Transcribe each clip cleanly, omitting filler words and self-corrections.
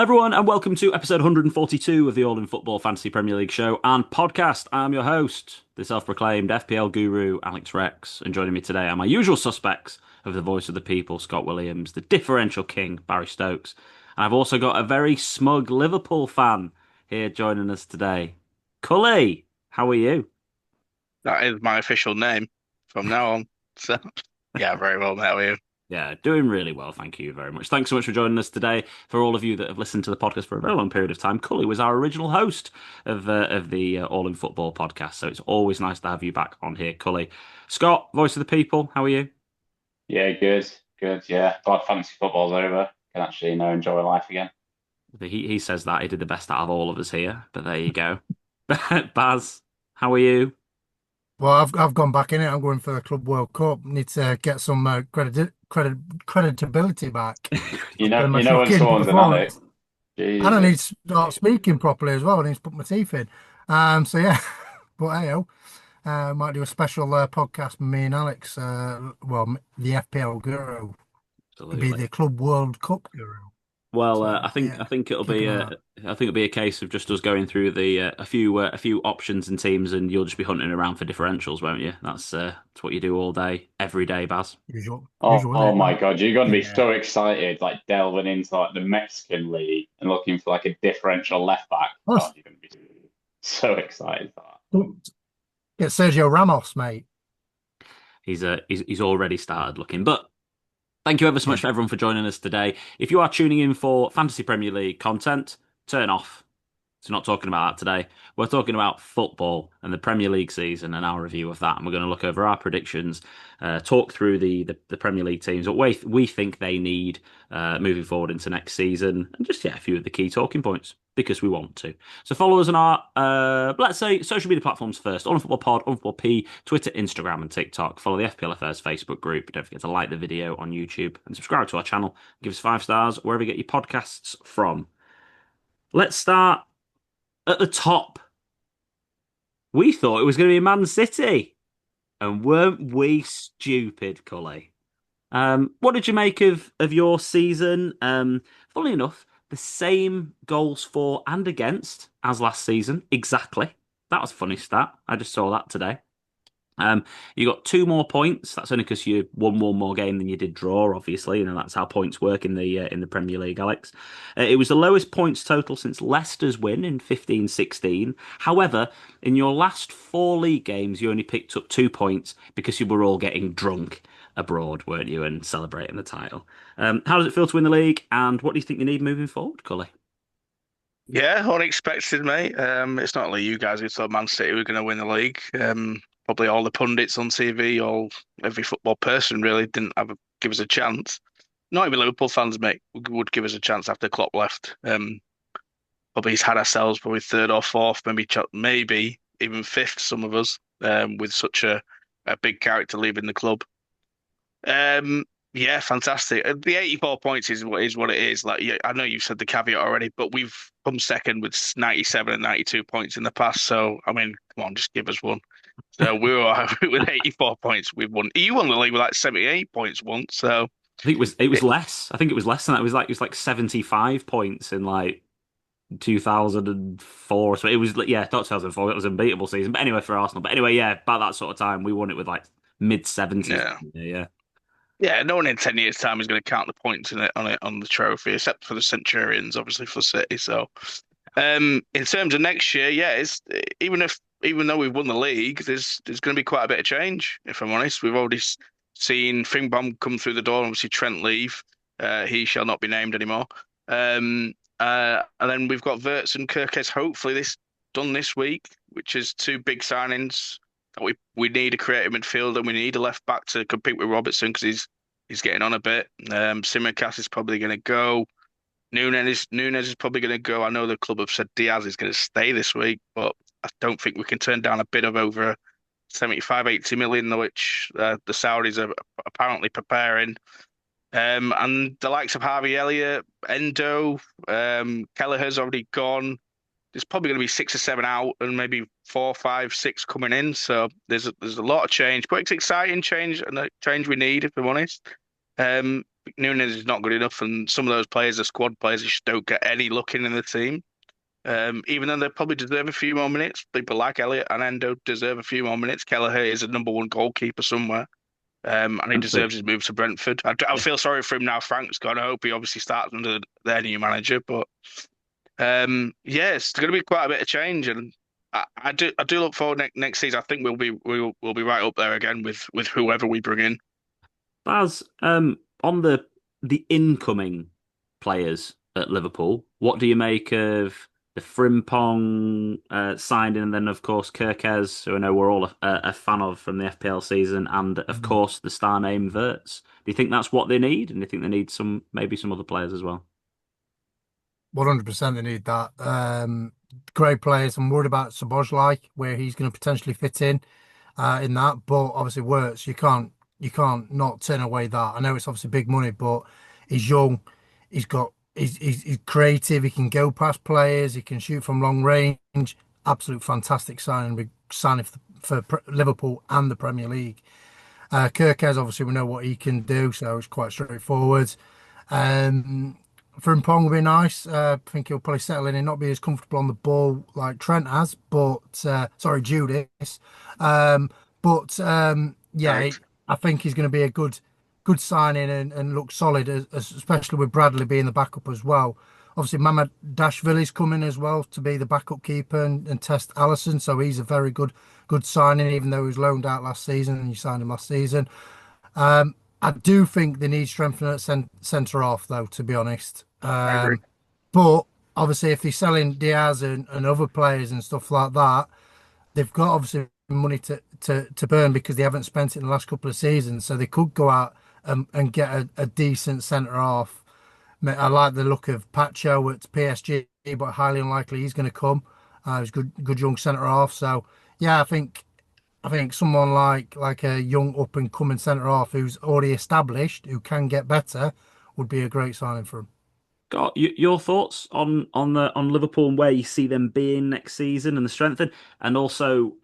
Hi everyone, and welcome to episode 142 of the All in Football Fantasy Premier League show and podcast. I'm your host, the self-proclaimed FPL guru, Alex Rex, and joining me today are my usual suspects of the voice of the people, Scott Williams, the differential king, Barry Stokes, and I've also got a very smug Liverpool fan here joining us today. Cully, how are you? That is my official name from now on. So, yeah, very well, mate. How are you? Yeah, doing really well. Thank you very much. Thanks so much for joining us today. For all of you that have listened to the podcast for a very long period of time, Cully was our original host of the All in Football podcast. So it's always nice to have you back on here, Cully. Scott, voice of the people, how are you? Yeah, good, good. Yeah, glad fantasy football's over. Can actually, enjoy life again. He says that he did the best out of all of us here, but there you go. Baz, how are you? Well, I've gone back in it. I'm going for the Club World Cup. Need to get some creditability back after my You know when shocking someone's an addict. performance. And I need Jesus. to start speaking properly as well. I need to put my teeth in. So yeah, but hey, might do a special podcast with me and Alex. The FPL guru, be Absolutely. the Club World Cup guru. Well, So I yeah, think it'll keep be an eye out. I think it'll be a case of just us going through the a few options and teams, and you'll just be hunting around for differentials, won't you? That's what you do all day, every day, Baz. Usual, isn't Oh it? my That? God, you're gonna be Yeah. so excited, like delving into like the Mexican league and looking for like a differential left back. Plus, God, you're gonna be so excited for that. get Sergio Ramos, mate. He's already started looking, but. Thank you ever so Yeah. much for everyone for joining us today. If you are tuning in for Fantasy Premier League content, turn off. So we're not talking about that today. We're talking about football and the Premier League season and our review of that. And we're going to look over our predictions, talk through the Premier League teams, what we think they need moving forward into next season, and just a few of the key talking points because we want to. So follow us on our let's say social media platforms first: On Football Pod, On Football P, Twitter, Instagram, and TikTok. Follow the FPL Affairs Facebook group. Don't forget to like the video on YouTube and subscribe to our channel. Give us 5 stars wherever you get your podcasts from. Let's start at the top. We thought it was going to be Man City, and weren't we stupid, Cully? What did you make of your season? Funnily enough, the same goals for and against as last season, exactly. That was a funny stat. I just saw that today. You got 2 more points. That's only because you won one more game than you did draw. Obviously, that's how points work in the Premier League, Alex. It was the lowest points total since Leicester's win in 15-16. However, in your last 4 league games, you only picked up 2 points because you were all getting drunk abroad, weren't you, and celebrating the title. How does it feel to win the league, and what do you think you need moving forward, Cully? Yeah, unexpected, mate. It's not only you guys who thought Man City were going to win the league. Probably all the pundits on TV, every football person really didn't give us a chance. Not even Liverpool fans, mate, would give us a chance after Klopp left. Probably he's had ourselves probably third or fourth, maybe even fifth. Some of us, with such a big character leaving the club. Yeah, fantastic. The 84 points is what it is. Like, yeah, I know you've said the caveat already, but we've come second with 97 and 92 points in the past. So, I mean, come on, just give us one. So we were with 84 points. We've won. You won the league with like 78 points once. So I think it was it, less. I think it was less than that. It was like 75 points in like 2004. So it was yeah, not 2004. It was an unbeatable season. But anyway, for Arsenal. But anyway, yeah, about that sort of time, we won it with like mid 70s. yeah, Yeah, yeah. No one in 10 years' time is going to count the points in it on the trophy, except for the Centurions, obviously for City. So, in terms of next year, yeah, it's even though we've won the league, there's going to be quite a bit of change. If I'm honest, we've already seen Fingbom come through the door, obviously Trent leave. He shall not be named anymore. And then we've got Verts and Kirkes hopefully this done this week, which is two big signings that we need a creative midfielder and we need a left back to compete with Robertson because he's getting on a bit. Simicast is probably going to go. Nunes is probably going to go. I know the club have said Diaz is going to stay this week, but I don't think we can turn down a bid of over 75, 80 million, which the Saudis are apparently preparing. And the likes of Harvey Elliott, Endo, Kelleher's already gone. There's probably going to be 6 or 7 out, and maybe 4, 5, 6 coming in. So there's a lot of change, but it's exciting change and a change we need, if I'm honest. Nunes is not good enough, and some of those players are squad players that just don't get any look in the team. Even though they probably deserve a few more minutes, people like Elliot and Endo deserve a few more minutes. Kelleher is a number one goalkeeper somewhere, and he Brentford. deserves his move to Brentford. I Yeah. feel sorry for him now. Frank's gone. I hope he obviously starts under their new manager, but yeah, it's going to be quite a bit of change, and I do look forward next season. I think we'll be right up there again with whoever we bring in. Baz, on the incoming players at Liverpool, what do you make of the Frimpong signing, and then of course Kirkez, who I know we're all a fan of from the FPL season, and of course the star name Verts. Do you think that's what they need, and do you think they need maybe some other players as well? 100% they need that. Great players. I'm worried about Szoboszlai, where he's going to potentially fit in that. But obviously, Wirtz, you can't not turn away that. I know it's obviously big money, but he's young. He's creative. He can go past players. He can shoot from long range. Absolute fantastic signing. Big signing for Liverpool and the Premier League. Kirkez, obviously, we know what he can do, so it's quite straightforward. Um, Frimpong will be nice. I think he'll probably settle in and not be as comfortable on the ball like Trent has, but sorry, Judas. Yeah, Right. I think he's going to be a good signing and look solid, especially with Bradley being the backup as well. Obviously, Mamad Dashvili's coming as well to be the backup keeper and test Allison, so he's a very good signing, even though he was loaned out last season and you signed him last season. I do think they need strengthening at centre half, though, to be honest. I agree. But obviously, if they're selling Diaz and other players and stuff like that, they've got obviously money to burn because they haven't spent it in the last couple of seasons. So they could go out and get a decent centre half. I like the look of Pacho at PSG, but highly unlikely he's going to come. He's good young centre half. So yeah, I think someone like a young up and coming centre half who's already established, who can get better, would be a great signing for him. Got your thoughts on Liverpool and where you see them being next season and the strength, and also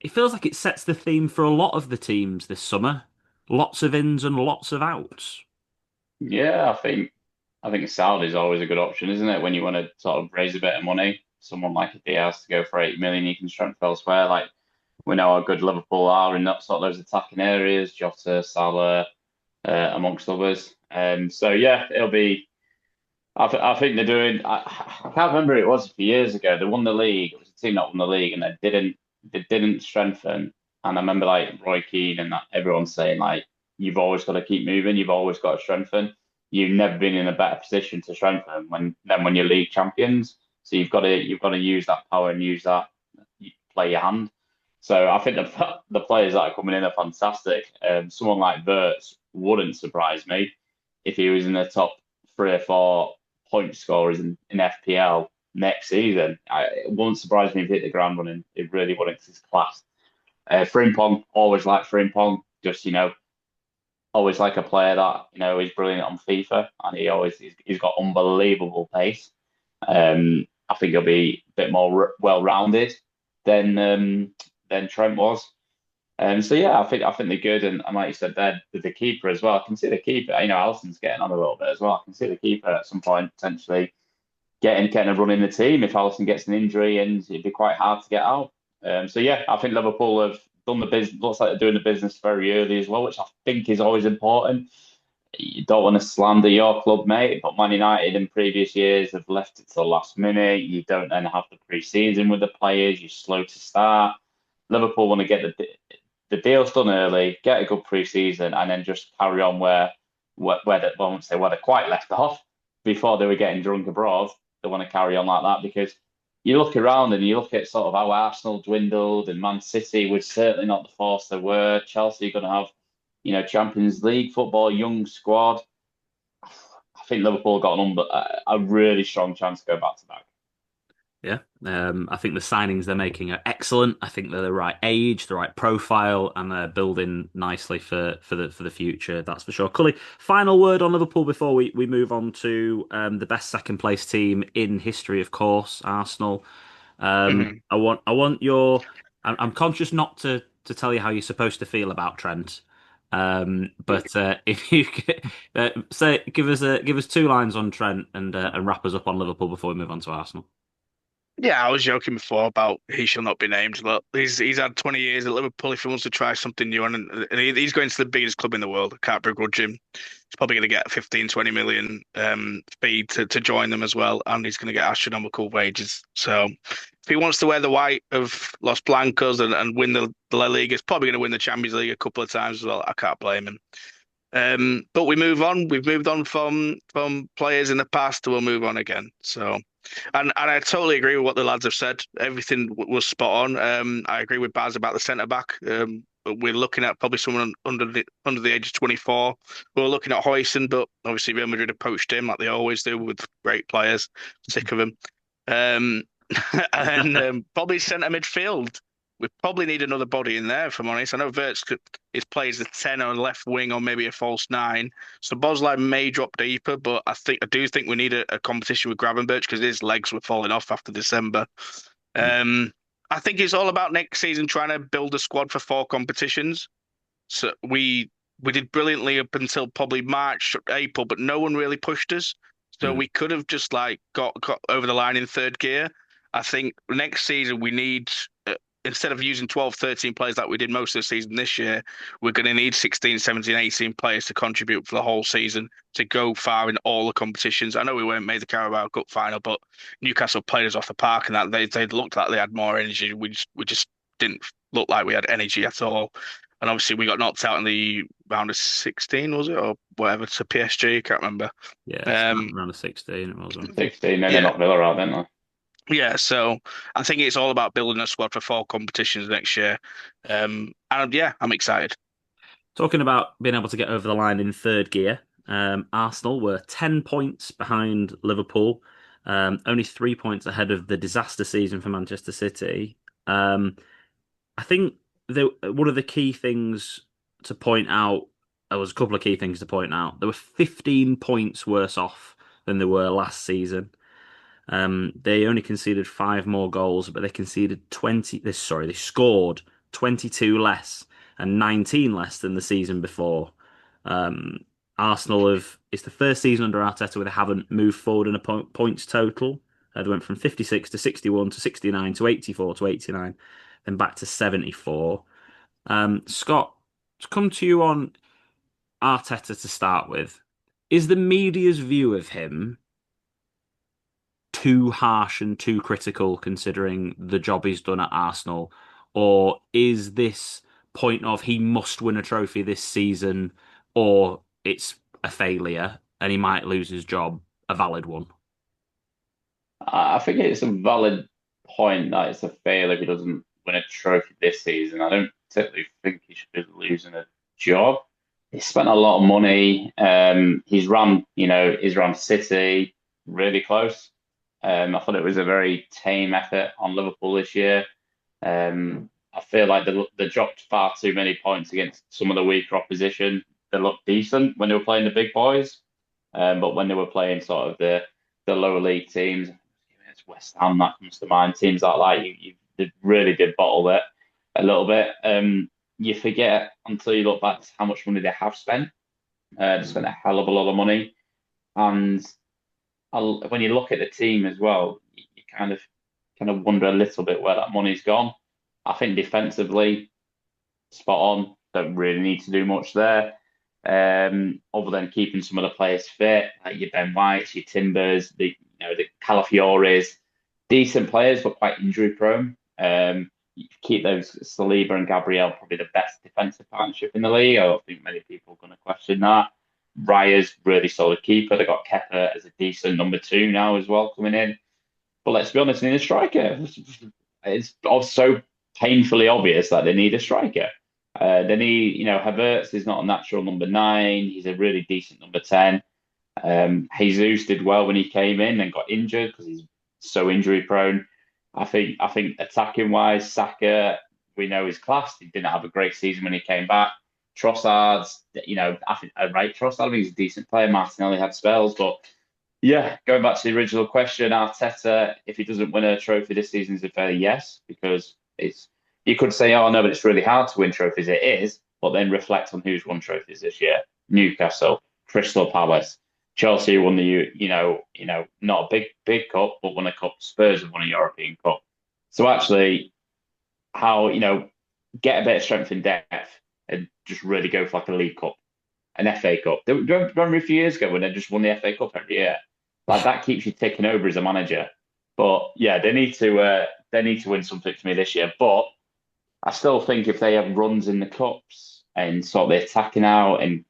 it feels like it sets the theme for a lot of the teams this summer. Lots of ins and lots of outs. Yeah, I think Saudi is always a good option, isn't it? When you want to sort of raise a bit of money, someone like a Diaz to go for 80 million, you can strengthen elsewhere. Like we know how good Liverpool are in that sort of those attacking areas, Jota, Salah, amongst others. So yeah, it'll be. I think they're doing. I can't remember who it was a few years ago. They won the league. It was a team that won the league, and they didn't strengthen. And I remember like Roy Keane and that everyone saying like, you've always got to keep moving. You've always got to strengthen. You've never been in a better position to strengthen when you're league champions. So you've got to use that power and use that play your hand. So I think the players that are coming in are fantastic. Someone like Verts wouldn't surprise me if he was in the top 3 or 4 point scorers in FPL next season. It wouldn't surprise me if he hit the ground running. It really wouldn't. 'Cause it's class. Frimpong, always like Frimpong. Just always like a player that is brilliant on FIFA, and he's got unbelievable pace. I think he'll be a bit more well-rounded than Trent was. So yeah, I think they're good, and like you said, they're the keeper as well. I can see the keeper. Alisson's getting on a little bit as well. I can see the keeper at some point potentially getting a run in the team if Alisson gets an injury, and it'd be quite hard to get out. So yeah, I think Liverpool have done the business. Looks like they're doing the business very early as well, which I think is always important. You don't want to slander your club, mate, but Man United in previous years have left it to the last minute. You don't then have the pre-season with the players. You're slow to start. Liverpool want to get the deal's done early, get a good pre-season, and then just carry on where they well, I won't say where they quite left off before they were getting drunk abroad. They want to carry on like that because you look around and you look at sort of how Arsenal dwindled and Man City was certainly not the force they were. Chelsea are going to have, Champions League football, young squad. I think Liverpool got a really strong chance to go back to back. Yeah, I think the signings they're making are excellent. I think they're the right age, the right profile, and they're building nicely for the future. That's for sure. Cully, final word on Liverpool before we move on to the best second place team in history, of course, Arsenal. Mhm. I want your. I'm conscious not to tell you how you're supposed to feel about Trent, But if you could, give us two lines on Trent and wrap us up on Liverpool before we move on to Arsenal. Yeah, I was joking before about he shall not be named. Look, he's had 20 years at Liverpool. If he wants to try something new, and he's going to the biggest club in the world, I can't begrudge him. He's probably going to get 15, 20 million fee to join them as well, and he's going to get astronomical wages. So if he wants to wear the white of Los Blancos and win the La Liga, he's probably going to win the Champions League a couple of times as well. I can't blame him. But we move on. We've moved on from players in the past. We'll move on again. So, and I totally agree with what the lads have said. Everything was spot on. I agree with Baz about the centre back. We're looking at probably someone under the age of 24. We're looking at Hoyson, but obviously Real Madrid approached him like they always do with great players. Sick of him. Um, and probably centre midfield. We probably need another body in there, if I'm honest. I know is plays the 10 on left wing or maybe a false nine. So Bosley may drop deeper, but I do think we need a competition with Gravenberch because his legs were falling off after December. I think it's all about next season trying to build a squad for 4 competitions. So we did brilliantly up until probably March, April, but no one really pushed us. So we could have just like got over the line in third gear. I think next season we need instead of using 12, 13 players like we did most of the season this year, we're going to need 16, 17, 18 players to contribute for the whole season to go far in all the competitions. I know we weren't made the Carabao Cup final, but Newcastle played us off the park and that they looked like they had more energy. We just didn't look like we had energy at all. And obviously we got knocked out in the round of 16, was it? Or whatever, to PSG, I can't remember. Yeah, round of 16 it was. 16, then they Yeah. knocked Villa out, didn't they? Yeah, so I think it's all about building a squad for 4 competitions next year. And yeah, I'm excited. Talking about being able to get over the line in third gear, Arsenal were 10 points behind Liverpool, only 3 points ahead of the disaster season for Manchester City. I think one of the key things to point out, there was a couple of key things to point out. They were 15 points worse off than they were last season. They only conceded 5 more goals, but they conceded 20. They scored 22 less and 19 less than the season before. Arsenal it's the first season under Arteta where they haven't moved forward in a points total. They went from 56 to 61 to 69 to 84 to 89, then back to 74. Scott, to come to you on Arteta to start with, is the media's view of him too harsh and too critical considering the job he's done at Arsenal? Or is this point of he must win a trophy this season or it's a failure and he might lose his job a valid one? I think it's a valid point that it's a failure if he doesn't win a trophy this season. I don't particularly think he should be losing a job. He spent a lot of money. He's run City really close. I thought it was a very tame effort on Liverpool this year. I feel like they dropped far too many points against some of the weaker opposition. They looked decent when they were playing the big boys, but when they were playing sort of the lower league teams, it's West Ham that comes to mind. Teams like they really did bottle it a little bit. You forget until you look back how much money they have spent. They spent a hell of a lot of money, and when you look at the team as well, you kind of wonder a little bit where that money's gone. I think defensively, spot on. Don't really need to do much there, other than keeping some of the players fit, like your Ben Whites, your Timbers, the Calafiores, decent players but quite injury prone. You keep those Saliba and Gabriel, probably the best defensive partnership in the league. I don't think many people are going to question that. Raya's really solid keeper. They got Kepa as a decent number 2 now as well coming in. But let's be honest, they need a striker. It's also painfully obvious that they need a striker. They need, Havertz is not a natural number 9. He's a really decent number 10. Jesus did well when he came in and got injured because he's so injury prone. I think attacking wise, Saka, we know his class. He didn't have a great season when he came back. Trossard's, I think Trossard, I think he's a decent player. Martinelli had spells, but yeah, going back to the original question, Arteta, if he doesn't win a trophy this season, is a fair yes, because you could say, oh no, but it's really hard to win trophies. It is, but then reflect on who's won trophies this year. Newcastle, Crystal Palace, Chelsea won not a big cup, but won a cup. Spurs have won a European Cup. So actually, how get a bit of strength in depth and just really go for like a League Cup, an FA Cup. Do you remember a few years ago when they just won the FA Cup every year? Like that keeps you ticking over as a manager. But yeah, they need to win something for me this year. But I still think if they have runs in the cups and sort of the attacking out, and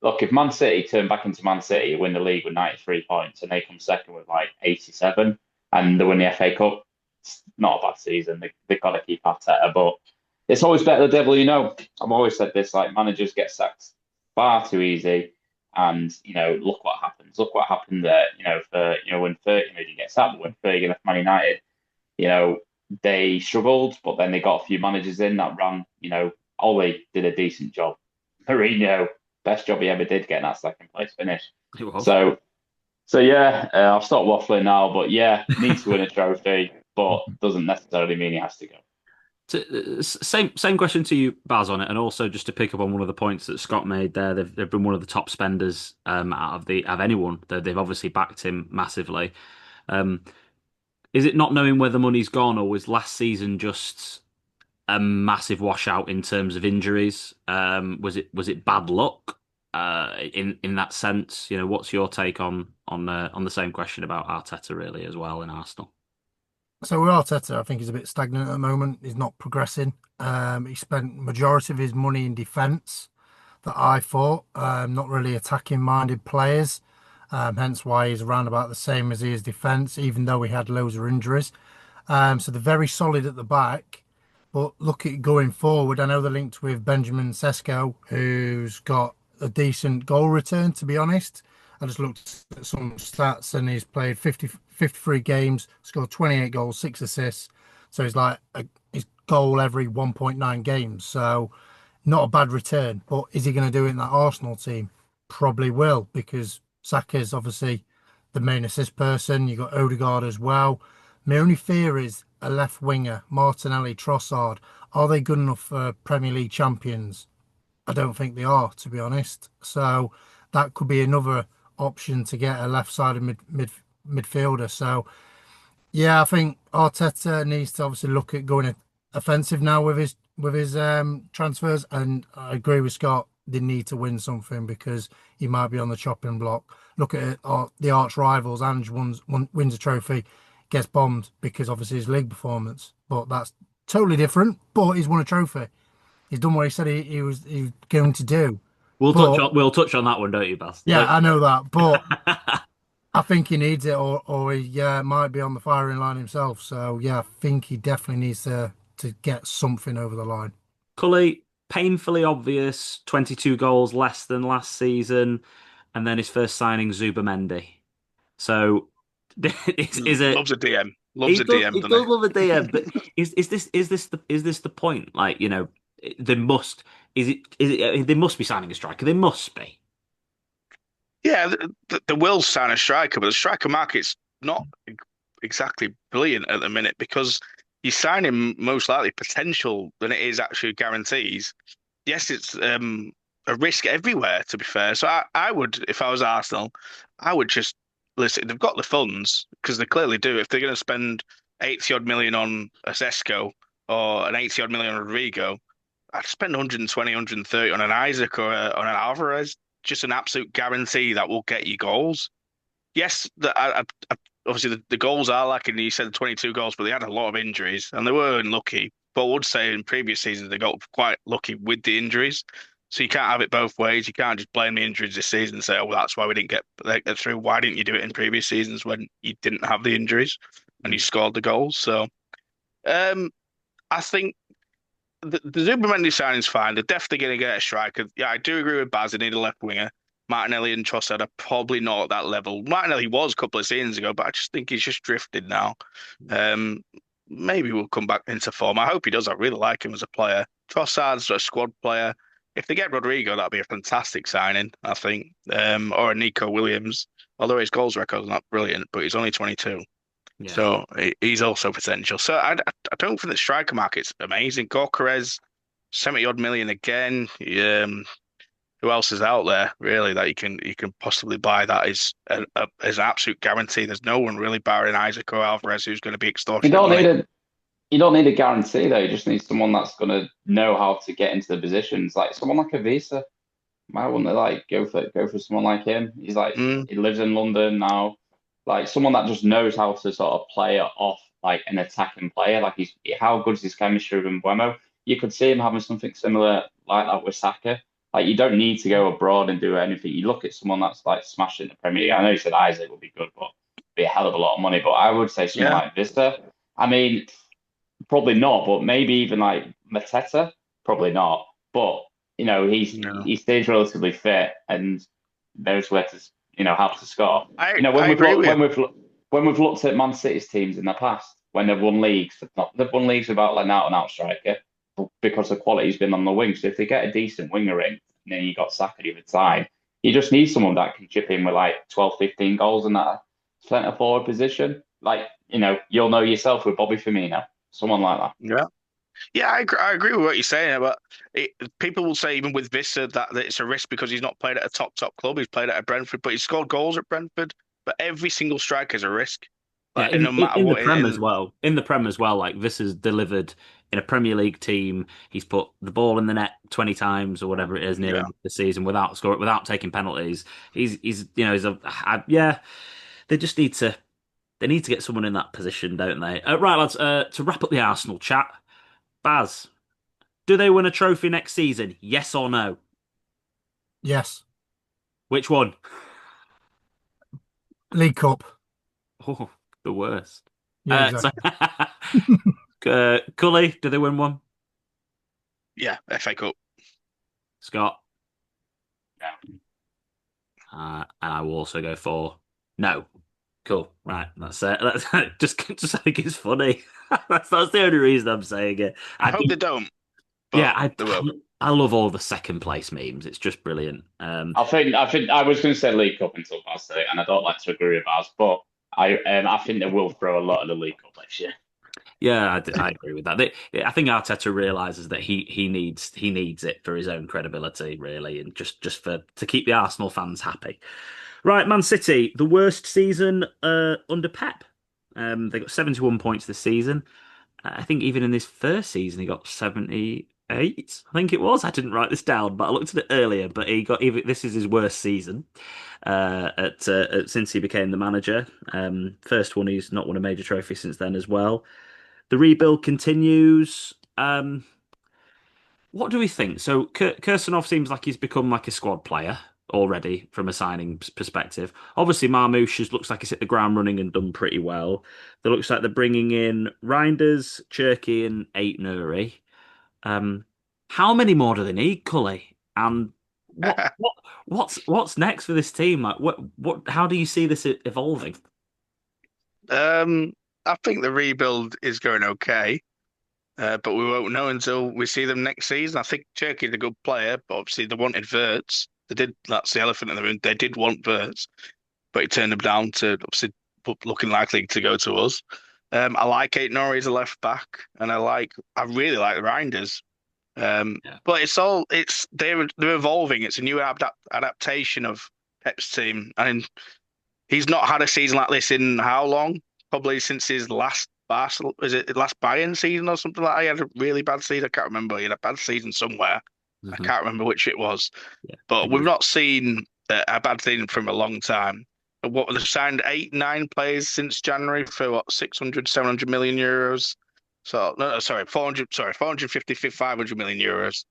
look, if Man City turn back into Man City, win the league with 93 points, and they come second with like 87, and they win the FA Cup, it's not a bad season. They've got to keep Arteta, but it's always better the devil you know. I've always said this: like managers get sacked far too easy, and look what happens. Look what happened there. When Fergie didn't get sacked, but when Fergie left Man United, they struggled, but then they got a few managers in that ran. Ole did a decent job. Mourinho, best job he ever did, getting that second place finish. It was. So yeah, I've stopped waffling now, but yeah, needs to win a trophy, but doesn't necessarily mean he has to go. Same question to you, Baz, on it, and also just to pick up on one of the points that Scott made there. They've been one of the top spenders out of anyone. They've obviously backed him massively. Is it not knowing where the money's gone, or was last season just a massive washout in terms of injuries? Was it bad luck in that sense? What's your take on the same question about Arteta really as well in Arsenal? So with Arteta, I think he's a bit stagnant at the moment. He's not progressing. He spent majority of his money in defence that I thought, not really attacking minded players. Hence why he's around about the same as he is defence, even though he had loads of injuries. So they're very solid at the back. But look at going forward. I know they're linked with Benjamin Sesko, who's got a decent goal return, to be honest. I just looked at some stats and he's played 53 games, scored 28 goals, 6 assists. So he's like his goal every 1.9 games. So not a bad return. But is he going to do it in that Arsenal team? Probably will, because Saka's obviously the main assist person. You've got Odegaard as well. My only fear is a left winger, Martinelli, Trossard. Are they good enough for Premier League champions? I don't think they are, to be honest. So that could be another option to get a left-sided midfielder. So yeah, I think Arteta needs to obviously look at going offensive now with his transfers, and I agree with Scott. They need to win something because he might be on the chopping block. Look at it, the arch rivals. Ange wins a trophy, gets bombed because obviously his league performance. But that's totally different. But he's won a trophy. He's done what he said he was going to do. We'll touch on that one, don't you, Baz? Yeah, I know that, but I think he needs it, or he might be on the firing line himself. So yeah, I think he definitely needs to get something over the line. Cully, painfully obvious, 22 goals less than last season, and then his first signing, Zubamendi. So is it loves a DM? Loves a DM. He does love a DM, but is this the point? Like there must they must be signing a striker. They must be. Yeah, they will sign a striker, but the striker market's not exactly brilliant at the minute because you're signing most likely potential than it is actually guarantees. Yes, it's a risk everywhere, to be fair. So I would, if I was Arsenal, I would just listen. They've got the funds because they clearly do. If they're going to spend 80 odd million on a Sesko or an 80 odd million on Rodrigo, I'd spend 120, 130 on an Isaac or on an Alvarez. Just an absolute guarantee that will get you goals. Yes, obviously the goals are lacking. You said 22 goals, but they had a lot of injuries and they were unlucky. But I would say in previous seasons they got quite lucky with the injuries. So you can't have it both ways. You can't just blame the injuries this season and say, "Oh, well, that's why we didn't get through." Why didn't you do it in previous seasons when you didn't have the injuries and you scored the goals? So, I think the Zubamendi signing's fine. They're definitely going to get a striker. Yeah, I do agree with Baz. They need a left winger. Martinelli and Trossard are probably not at that level. Martinelli was a couple of seasons ago, but I just think he's just drifted now. Maybe we'll come back into form. I hope he does. I really like him as a player. Trossard's a squad player. If they get Rodrigo, that'd be a fantastic signing, I think. Or a Nico Williams. Although his goals record is not brilliant, but he's only 22. Yeah. So he's also potential. So I don't think the striker market's amazing. Gyökeres, 70 odd million again. Who else is out there really that you can possibly buy that is an absolute guarantee. There's no one really barring Isaac or Alvarez who's going to be You extortionate don't need money. a you don't need a guarantee though. You just need someone that's gonna know how to get into the positions. Like someone like a Visa. Why wouldn't they like go for someone like him? He's like Mm, he lives in London now. Like someone that just knows how to sort of play it off like an attacking player. Like how good is his chemistry with Mbeumo? You could see him having something similar like that with Saka. Like you don't need to go abroad and do anything. You look at someone that's like smashing the Premier League. I know you said Isaac would be good, but it'd be a hell of a lot of money. But I would say someone yeah, like Vista. I mean, probably not, but maybe even like Mateta, probably not. But no, he stays relatively fit and knows where to how to score. I agree with you. When we've looked at Man City's teams in the past, when they've won leagues, they've won leagues without like an out and out striker because the quality's been on the wing. So if they get a decent winger in, and then you got Saka the other side, you just need someone that can chip in with like 12, 15 goals in that centre forward position. Like, you'll know yourself with Bobby Firmino, someone like that. Yeah. Yeah, I agree with what you're saying, but people will say even with Vista that it's a risk because he's not played at a top club. He's played at a Brentford, but he's scored goals at Brentford. But every single striker is a risk, Yeah, like and no matter in the what it Prem as is. well. In the Prem as well, like this is delivered in a Premier League team. He's put the ball in the net 20 times or whatever it is near Yeah, enough the season without scoring, without taking penalties. Yeah. They just need to get someone in that position, don't they? Right, lads. To wrap up the Arsenal chat, Baz, do they win a trophy next season? Yes or no? Yes. Which one? League Cup. Oh, the worst. Yeah, So, exactly. Cully, do they win one? yeah, FA Cup. Scott, Yeah. and I will also go for no. Cool. Right, that's it. That's, just I think it's funny. That's the only reason I'm saying it. I I hope do, they don't, yeah, but they will. I love all the second place memes. It's just brilliant. I think I was going to say League Cup until past it, and I don't like to agree with us, but I think they will throw a lot of the League Cup next year. Yeah, I agree with that. I think Arteta realizes that he needs it for his own credibility, really, and just for to keep the Arsenal fans happy. Right, Man City, the worst season under Pep. They got 71 points this season. I think even in this first season he got 78. I think it was. I didn't write this down, but I looked at it earlier. But he got even this is his worst season since he became the manager. First one he's not won a major trophy since then as well. The rebuild continues. What do we think? So Kirsanov seems like he's become like a squad player already from a signing perspective. Obviously, Marmoush looks like he's hit the ground running and done pretty well. It looks like they're bringing in Reinders, Cherky, and Eight Nuri. Um, how many more do they need, Cully? And what's next for this team? Like, what? How do you see this evolving? Um, I think the rebuild is going okay, but we won't know until we see them next season. I think Turkey's a good player, but obviously they wanted Verts. They did. That's the elephant in the room. They did want Verts, but he turned them down to obviously looking likely to go to us. I like Eight Nori as a left back, and I really like the Reinders. Yeah. But they're evolving. It's a new adaptation of Pep's team, and he's not had a season like this in how long? Probably since his last Barcelona, is it his last Bayern season or something like that? He had a really bad season. I can't remember. He had a bad season somewhere. I Hmm. can't remember which it was. Yeah. But we've Agreed. not seen a bad season from a long time. What they've signed eight, nine players since January for what 600, 700 million euros. So no, sorry, 400, sorry, 450, 500 million euros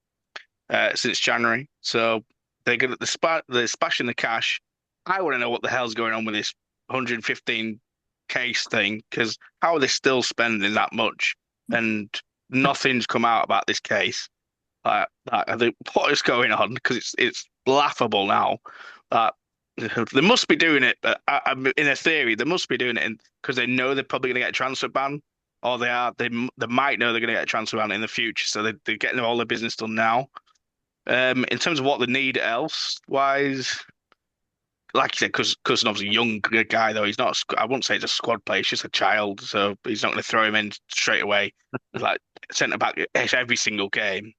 since January. So they're splashing the cash. I want to know what the hell's going on with this 115 case thing because how are they still spending that much and nothing's come out about this case? I think what is going on because it's laughable now. Uh, they must be doing it. In a theory, they must be doing it because they know they're probably going to get a transfer ban, or they might know they're going to get a transfer ban in the future. So they're getting all their business done now. In terms of what they need else wise, like you said, Cousin obviously a young guy though. He's not. I wouldn't say he's a squad player. He's just a child, so he's not going to throw him in straight away. Like centre back every single game.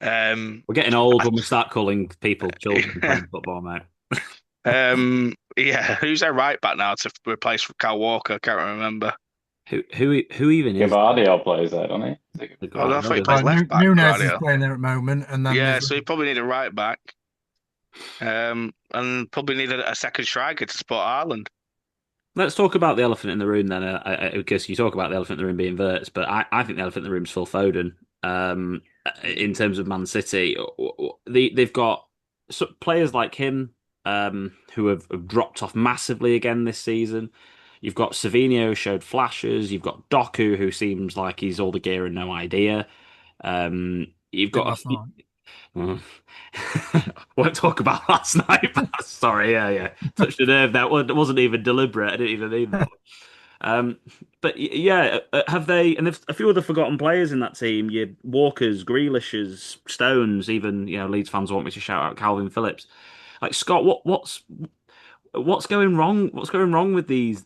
We're getting old when we start calling people children playing football, mate. Yeah. Who's their right back now to replace Cal Walker? I can't remember. Who even is Gavardio plays there, doesn't he? the Oh, I thought he Guardiola? plays left back, Nunez is Guardiola. playing there at the moment, and then Yeah, there's so you probably need a right back. And probably need a second striker to support Ireland. Let's talk about the elephant in the room then, because you talk about the elephant in the room being Verts, but I think the elephant in the room is Phil Foden. In terms of Man City, they've got players like him who have dropped off massively again this season. You've got Savinho who showed flashes. You've got Doku who seems like he's all the gear and no idea. You've bit got last night. Mm. Won't talk about last night. Sorry, yeah. Touched a nerve there. It wasn't even deliberate. I didn't even mean that. Yeah, have they? And there's a few other forgotten players in that team. Your Walkers, Grealishes, Stones. Even Leeds fans want me to shout out Calvin Phillips. Like Scott, what's going wrong? What's going wrong with these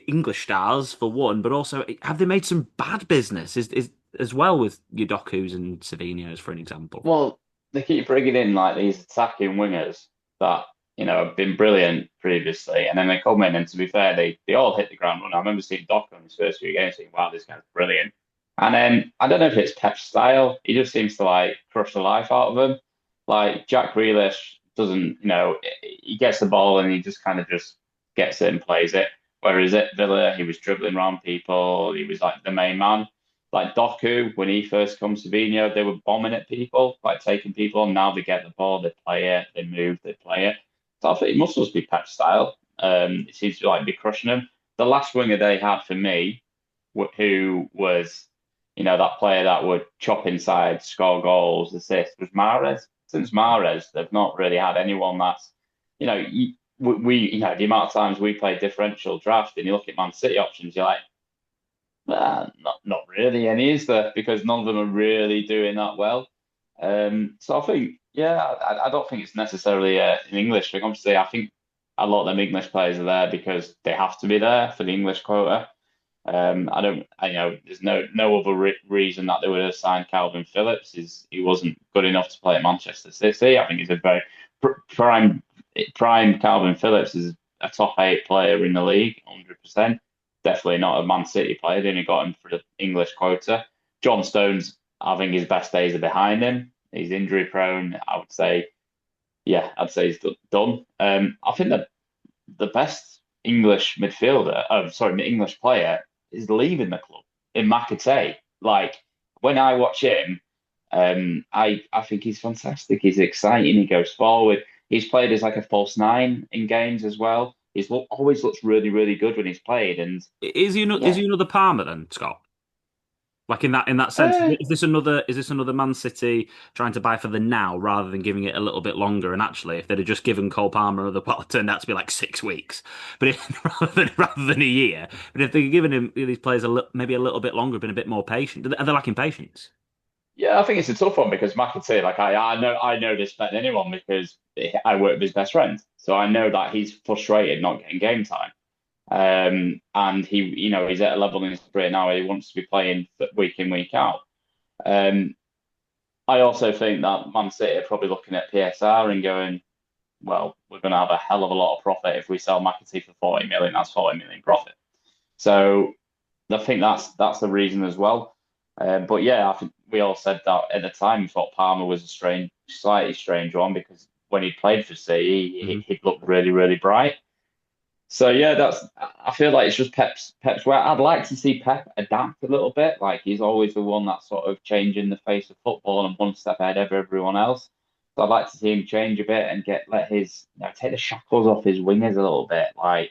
English stars for one? But also, have they made some bad business? Is as well with your Dokus and Savinos, for an example. Well, they keep bringing in like these attacking wingers that have been brilliant previously, and then they come in, and to be fair, they all hit the ground running. I remember seeing Doc on his first few games, thinking, "Wow, this guy's brilliant." And then I don't know if it's Pep's style; he just seems to like crush the life out of them. Like Jack Grealish doesn't, he gets the ball and he just kind of just gets it and plays it. Whereas at Villa, he was dribbling around people. He was like the main man. Like Doku, when he first comes to Vino, they were bombing at people, like taking people on. Now they get the ball, they play it, they move, they play it. So I think it must just be Pep style. It seems to like be crushing them. The last winger they had for me, who was, that player that would chop inside, score goals, assist, was Mahrez. Since Mahrez, they've not really had anyone that's, the amount of times we play differential draft and you look at Man City options, you're like, not really any, is there? Because none of them are really doing that well. So I think, yeah, I don't think it's necessarily an English thing. Obviously, I think a lot of them English players are there because they have to be there for the English quota. There's no other reason that they would have signed Calvin Phillips. He wasn't good enough to play at Manchester City. I think he's a very prime Calvin Phillips is a top 8 player in the league, 100%. Definitely not a Man City player. They only got him for the English quota. John Stones, I think his best days are behind him. He's injury prone. I would say, yeah, I'd say he's done. I think that the best English English player is leaving the club in Makate. Like when I watch him, I think he's fantastic. He's exciting. He goes forward. He's played as like a false nine in games as well. Always looks really, really good when he's played. And Is he another Palmer then, Scott? Like in that sense, uh, is this another Man City trying to buy for the now rather than giving it a little bit longer? And actually, if they'd have just given Cole Palmer it turned out to be like 6 weeks, but rather than a year. But if they'd given him these players maybe a little bit longer, been a bit more patient, are they lacking patience? yeah, I think it's a tough one because McAtee, like I know this better than anyone because I work with his best friend, so I know that he's frustrated not getting game time. And he's at a level in his career now where he wants to be playing week in, week out. I also think that Man City are probably looking at PSR and going, well, we're going to have a hell of a lot of profit if we sell McAtee for 40 million. That's 40 million profit. So I think that's the reason as well. But yeah, I think we all said that at the time. We thought Palmer was a slightly strange one because when he played for City, he looked really, really bright. So yeah, I feel like it's just Pep's way. I'd like to see Pep adapt a little bit. Like he's always the one that's sort of changing the face of football and one step ahead of everyone else. So I'd like to see him change a bit and let his take the shackles off his wingers a little bit. Like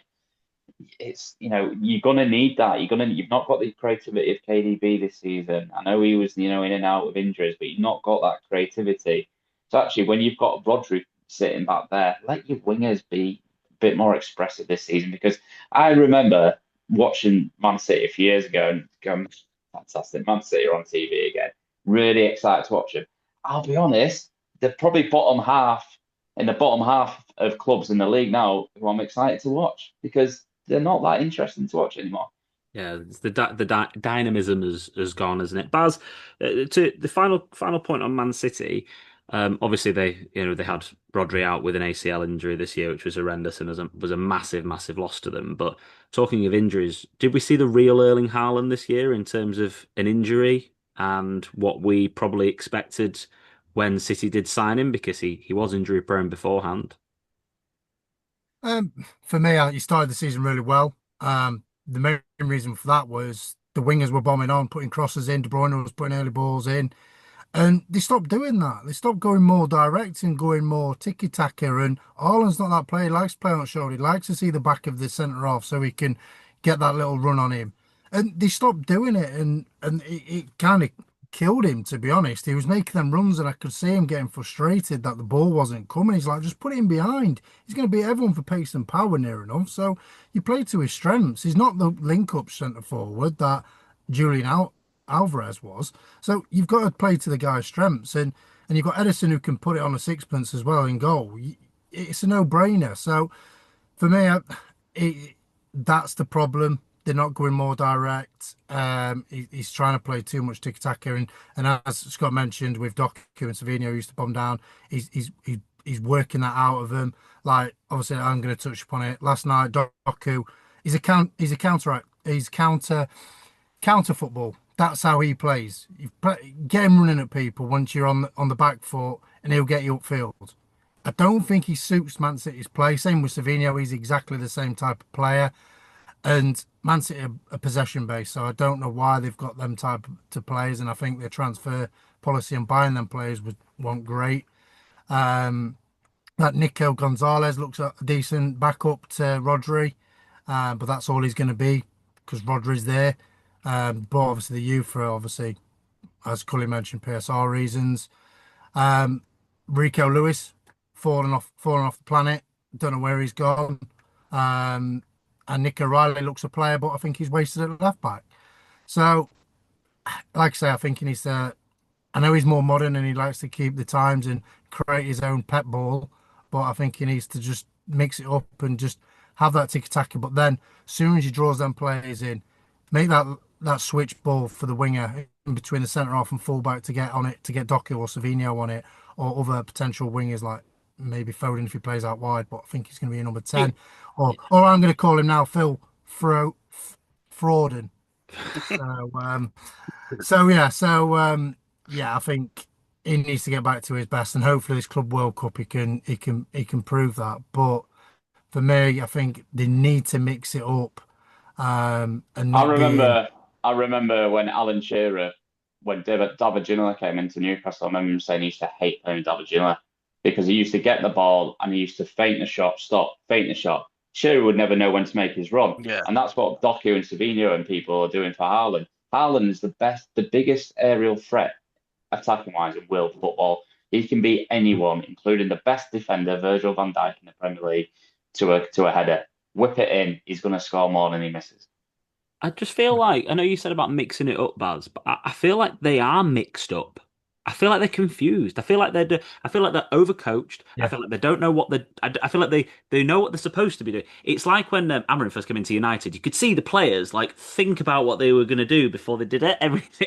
it's you're gonna need that. You've not got the creativity of KDB this season. I know he was in and out of injuries, but you've not got that creativity. So actually, when you've got Rodri sitting back there, let your wingers be a bit more expressive this season. Because I remember watching Man City a few years ago and going, fantastic, Man City are on TV again. Really excited to watch them. I'll be honest, they're probably bottom half in the bottom half of clubs in the league now who I'm excited to watch because they're not that interesting to watch anymore. Yeah, it's the dynamism has gone, isn't it? Baz, to the final point on Man City. Obviously they had Rodri out with an ACL injury this year, which was horrendous and was a massive loss to them. But talking of injuries, did we see the real Erling Haaland this year in terms of an injury and what we probably expected when City did sign him because he was injury prone beforehand? Um, for me, he started the season really well. The main reason for that was the wingers were bombing on, putting crosses in. De Bruyne was putting early balls in. And they stopped doing that. They stopped going more direct and going more tiki-taka. And Haaland's not that player. He likes to play on the shoulder. He likes to see the back of the centre half so he can get that little run on him. And they stopped doing it, and it kind of killed him, to be honest. He was making them runs, and I could see him getting frustrated that the ball wasn't coming. He's like, just put him behind. He's going to beat everyone for pace and power near enough. So you play to his strengths. He's not the link-up centre forward that Julian Alvarez was. So you've got to play to the guy's strengths, and you've got Edison who can put it on a sixpence as well in goal. It's a no-brainer. So for me, that's the problem. They're not going more direct. He's trying to play too much tiki-taka, and as Scott mentioned, with Doku and Savinho used to bomb down. He's working that out of them. Like obviously, I'm going to touch upon it. Last night, Doku, he's a counter football. That's how he plays. Get him running at people once you're on the back foot, and he'll get you upfield. I don't think he suits Man City's play. Same with Savinho. He's exactly the same type of player. And Man City are a possession base, so I don't know why they've got them type of players. And I think their transfer policy and buying them players weren't great. That Nico Gonzalez looks a decent backup to Rodri, but that's all he's going to be because Rodri's there. But obviously the youth are obviously, as Cully mentioned, PSR reasons. Rico Lewis falling off the planet. Don't know where he's gone. And Nick O'Reilly looks a player, but I think he's wasted at left back. So, like I say, I think he needs to. I know he's more modern and he likes to keep the times and create his own pep ball, but I think he needs to just mix it up and just have that tiki taka. But then, as soon as he draws them players in, make that switch ball for the winger in between the centre half and fullback to get on it, to get Doku or Savinho on it, or other potential wingers like maybe Foden if he plays out wide. But I think he's going to be a number 10, or I'm going to call him now Phil Frauden. Yeah, I think he needs to get back to his best, and hopefully this Club World Cup he can prove that. But for me, I think they need to mix it up, and I not being. remember, I remember when Alan Shearer, when David Ginola came into Newcastle, I remember him saying he used to hate playing David Ginola because he used to get the ball and he used to feint the shot, stop, feint the shot. Shearer would never know when to make his run, Yeah. and that's what Doku and Savinho and people are doing for Haaland. Haaland is the biggest aerial threat attacking wise in world football. He can beat anyone, including the best defender, Virgil van Dijk in the Premier League, to a header. Whip it in, he's going to score more than he misses. I just feel like I know you said about mixing it up, Baz, but I feel like they are mixed up. I feel like they're confused. I feel like they're overcoached. I Yeah, feel like they don't know what I feel like they know what they're supposed to be doing. It's like when Amrin first came into United. You could see the players like think about what they were going to do before they did it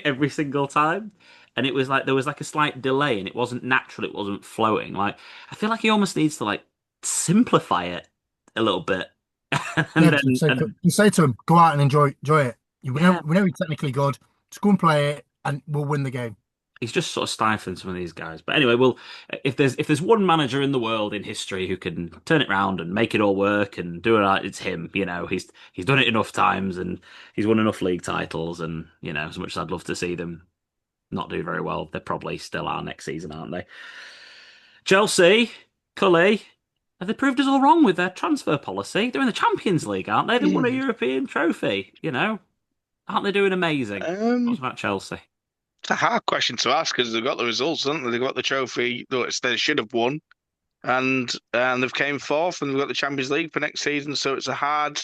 every single time, and it was like there was like a slight delay, and it wasn't natural. It wasn't flowing. Like I feel like he almost needs to like simplify it a little bit, yeah. and then You say to him, go out and enjoy it. yeah. We know he's technically good. Just go and play it, and we'll win the game. He's just sort of stifling some of these guys. But anyway, well, if there's one manager in the world in history who can turn it around and make it all work and do it right, it's him. You know, he's done it enough times and he's won enough league titles. And you know, as much as I'd love to see them not do very well, they probably still are next season, aren't they? Chelsea, Cully, have they proved us all wrong with their transfer policy? They're in the Champions League, aren't they? They won a European trophy. You know, aren't they doing amazing? What's Um, about Chelsea? it's a hard question to ask because they've got the results, haven't they? They've got the trophy that they should have won, and they've came fourth, and they've got the Champions League for next season. So it's a hard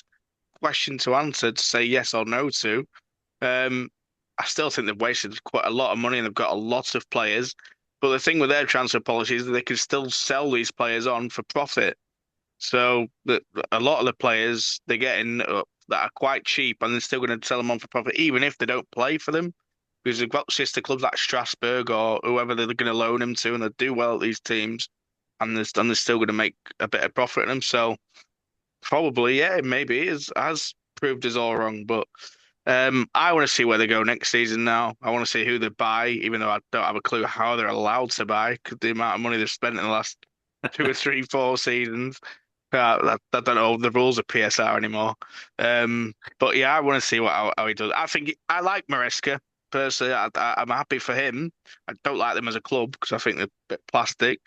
question to answer to say yes or no to. Um, I still think they've wasted quite a lot of money, and they've got a lot of players. But the thing with their transfer policy is that they can still sell these players on for profit. So a lot of the players they're getting that are quite cheap, and they're still going to sell them on for profit, even if they don't play for them, because they've got sister clubs like Strasbourg or whoever they're going to loan them to, and they do well at these teams, and they're still going to make a bit of profit in them. So probably, yeah, maybe it has proved us all wrong, but. I want to see where they go next season now. I want to see who they buy, even though I don't have a clue how they're allowed to buy because the amount of money they've spent in the last 2 or 3, 4 seasons. I don't know the rules of PSR anymore. But yeah, I want to see how he does. I think I like Maresca personally. I'm happy for him. I don't like them as a club because I think they're a bit plastic.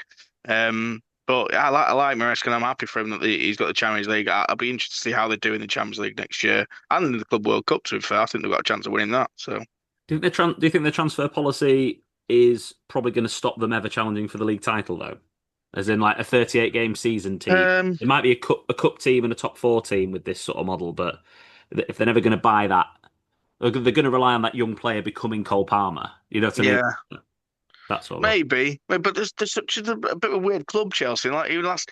But I like Maresca and I'm happy for him that he's got the Champions League. I'll be interested to see how they do in the Champions League next year and in the Club World Cup. To be fair, I think they've got a chance of winning that. So, Do you think the transfer policy is probably going to stop them ever challenging for the league title though? As in like a 38 game season team. um, It might be a cup team and a top four team with this sort of model, but if they're never going to buy that, they're going to rely on that young player becoming Cole Palmer. You know what I mean? yeah, That sort of. but there's such a bit of a weird club, Chelsea. Like even last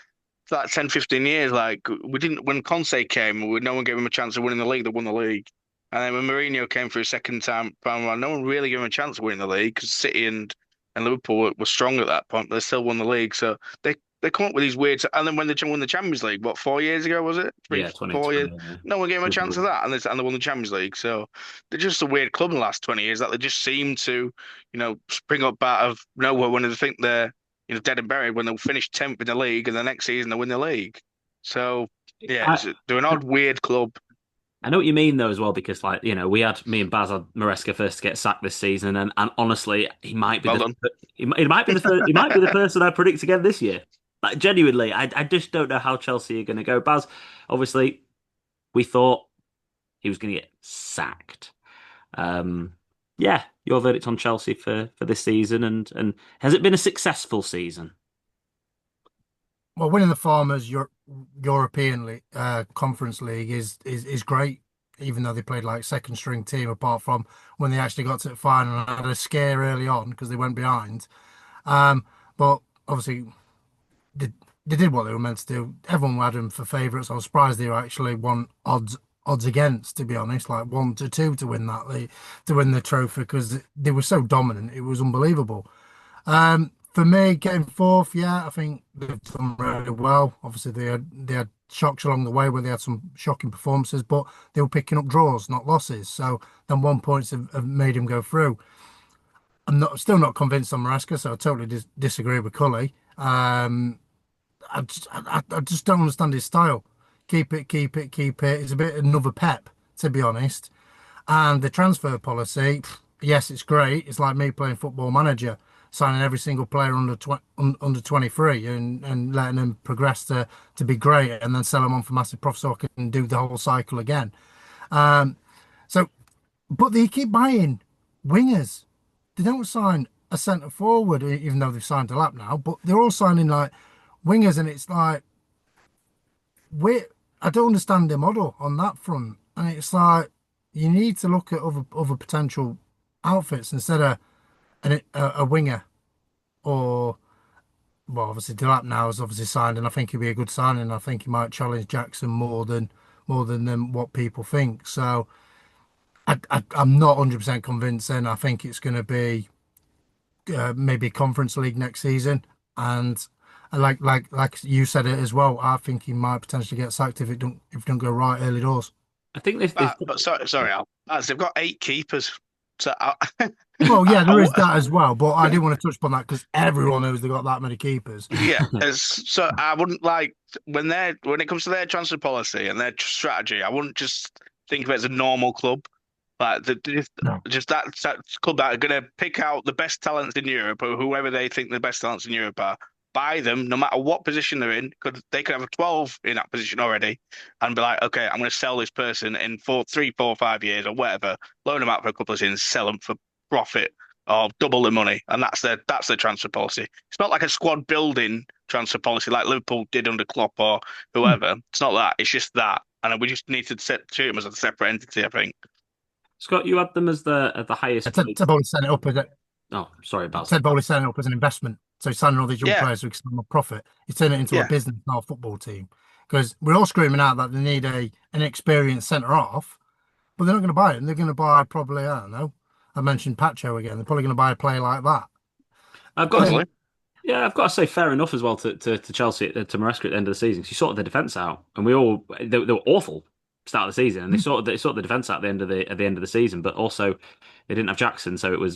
like 10, 15 years, like we didn't when Conte came, no one gave him a chance of winning the league. They won the league, and then when Mourinho came for a second time, no one really gave him a chance of winning the league because City and Liverpool were strong at that point, but they still won the league. So they come up with these weird. And then when they won the Champions League, what 4 years ago was it? Three, Yeah, 4 years. 2020. Yeah. No one gave them a chance of that, and they won the Champions League. So they're just a weird club in the last 20 years that they just seem to, spring up out of nowhere when they think they're dead and buried when they'll finish 10th in the league, and the next season they win the league. So yeah, I, they're an odd, weird club. I know what you mean though as well because like me and Baz had Maresca first to get sacked this season and honestly he might be Well done. he might be the first, he might be the person I predict again this year. Like genuinely, I just don't know how Chelsea are going to go. Baz, obviously, we thought he was going to get sacked. Yeah, your verdict on Chelsea for this season and has it been a successful season? Well, winning the Farmers European League, Conference League is great, even though they played like second string team. Apart from when they actually got to the final and had a scare early on because they went behind. But obviously they, they did what they were meant to do. Everyone had them for favourites. I was surprised they actually won odds against, to be honest, like 1-2 to win to win the trophy because they were so dominant. It was unbelievable. For me, getting fourth, yeah, I think they've done really well. Obviously, they had shocks along the way where they had some shocking performances, but they were picking up draws, not losses. So then 1 points have made him go through. Still not convinced on Maresca, so I totally disagree with Cully. I just don't understand his style. Keep it, keep it, keep it. It's a bit another Pep, to be honest. And the transfer policy, yes, it's great. It's like me playing Football Manager, signing every single player under 23 and letting them progress to be great and then sell them on for massive profit so I can do the whole cycle again. Um, so, but they keep buying wingers. They don't sign a centre forward, even though they've signed a lap now, but they're all signing like wingers, and it's like, we I don't understand the model on that front. And it's like, you need to look at other potential outfits instead of a winger or well, obviously Delap now is obviously signed, and I think he'll be a good signing. I think he might challenge Jackson more than what people think. So I'm not 100% convinced. And I think it's going to be maybe Conference League next season. And like you said it as well. I think he might potentially get sacked if it don't go right early doors. I think this But sorry, Al. As they've got 8 keepers. So Well, yeah, there I, is that as well, but I didn't want to touch upon that because everyone knows they've got that many keepers. Yeah, so I wouldn't like when it comes to their transfer policy and their strategy. I wouldn't just think of it as a normal club, like No. just that club that are going to pick out the best talents in Europe or whoever they think the best talents in Europe are. Buy them no matter what position they're in. They could have a 12 in that position already, and be like, okay, I'm going to sell this person in 3, 4, 5 years or whatever. Loan them out for a couple of seasons, sell them for profit or double the money, and that's their transfer policy. It's not like a squad building transfer policy like Liverpool did under Klopp or Hmm. whoever. It's not that. It's just that, and we just need to treat them as a separate entity. I think. Scott, you had them as the I highest t- paid. I've always set it up as Oh, sorry about Ted Bowley setting it up as an investment. So he's signing all these young Yeah, players who can make profit. He's turning it into a yeah. business, not a football team. Because we're all screaming out that they need an experienced centre half, but they're not going to buy him. They're going to buy probably, I don't know. I mentioned Pacho again. They're probably going to buy a player like that. I've got to, Probably. yeah, I've got to say fair enough as well to Chelsea to Maresca at the end of the season. She sorted the defence out, and they were awful start of the season, and they sorted the defence out at the end of the season, but also they didn't have Jackson, so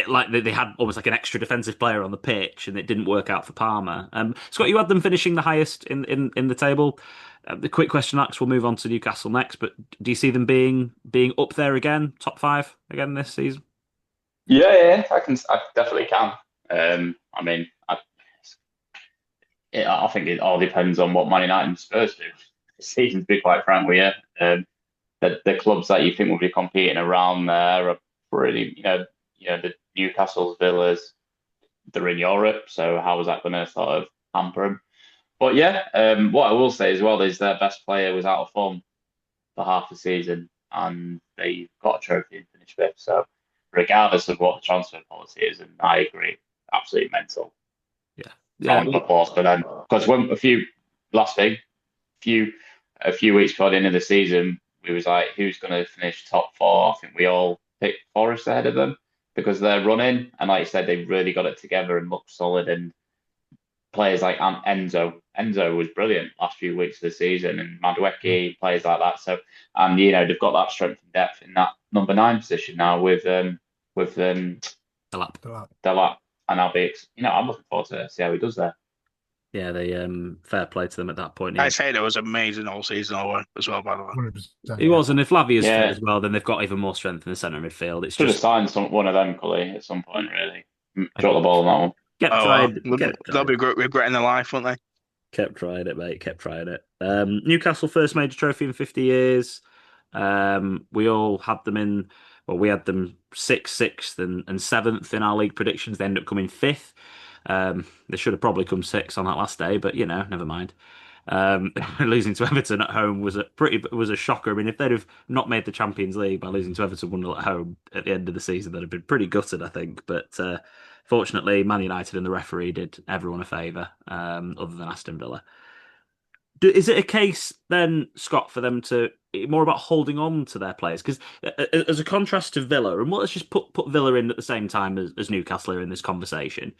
like they had almost like an extra defensive player on the pitch, and it didn't work out for Palmer. Scott, you had them finishing the highest in the table. The quick question, Max. We'll move on to Newcastle next, but do you see them being up there again, top five again this season? Yeah, I definitely can. I mean, I think it all depends on what Man United and Spurs do this season, to be quite frank with you. The clubs that you think will be competing around there are pretty, the Newcastle's, Villas, they're in Europe, so how is that going to sort of hamper them? But yeah, what I will say as well is their best player was out of form for half the season, and they got a trophy and finished fifth. So regardless of what the transfer policy is, and I agree, absolutely mental. Yeah, Round of yeah. applause for them because when a few weeks before the end of the season, we was like, who's going to finish top four? I think we all picked Forest ahead of them because they're running, and like you said, they really got it together and looked solid. And players like Enzo was brilliant last few weeks of the season, and Madueke, players like that. So, and they've got that strength and depth in that number 9 position now with The lap. Delap, and I'm looking forward to see how he does there. Yeah, they fair play to them at that point. I Yeah. say it was amazing all season as well, by the way. 100%, He was, and if Lavia is fit Yeah, as well, then they've got even more strength in the centre midfield. It's should have just signed one of them, Cully, at some point. Really, drop the ball on that one. kept Oh well, trying, kept they'll trying, be regretting their life, won't they? kept trying it, mate. Kept trying it. Newcastle first major trophy in 50 years. We all had them in. Well, we had them sixth, and seventh in our league predictions. They ended up coming fifth. They should have probably come sixth on that last day, but never mind. Losing to Everton at home was a shocker. I mean, if they'd have not made the Champions League by losing to Everton 1-0 at home at the end of the season, they'd have been pretty gutted, I think. But fortunately, Man United and the referee did everyone a favour, other than Aston Villa. Is it a case then, Scott, for them to more about holding on to their players? Because as a contrast to Villa, and let's just put Villa in at the same time as Newcastle are in this conversation.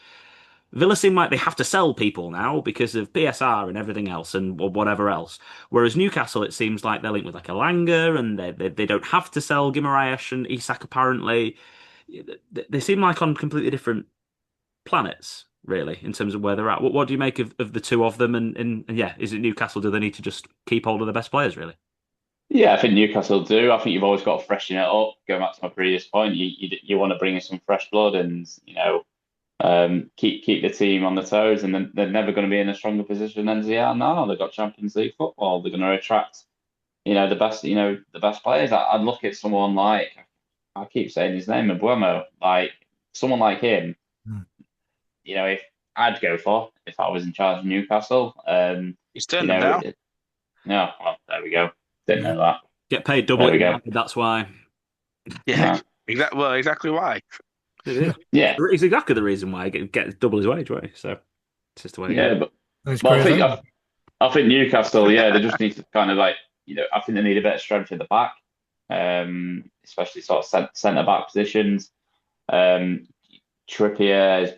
Villa seem like they have to sell people now because of PSR and everything else and whatever else. Whereas Newcastle, it seems like they're linked with like Elanga and they don't have to sell Guimaraes and Isak apparently. They seem like on completely different planets, really, in terms of where they're at. What do you make of the two of them? And yeah, is it Newcastle? Do they need to just keep hold of the best players, really? Yeah, I think Newcastle do. I think you've always got to freshen it up. Going back to my previous point, you want to bring in some fresh blood and keep the team on the toes, and then they're never going to be in a stronger position than they are now. They've got Champions League football. They're going to attract the best players. I'd look at someone like I keep saying his name, Mbuemo, like someone like him. Mm. If I'd go for if I was in charge of Newcastle. He's turned them down. No, well, there we go. Didn't know that. Get paid double There we at go. United, that's why. Yeah, exactly. Well, exactly why. Yeah. It's exactly the reason why I get double his wage, right? So it's just the way it Yeah, goes. but I think Newcastle, they just need to kind of I think they need a bit of strength in the back, especially sort of centre back positions. Trippier is,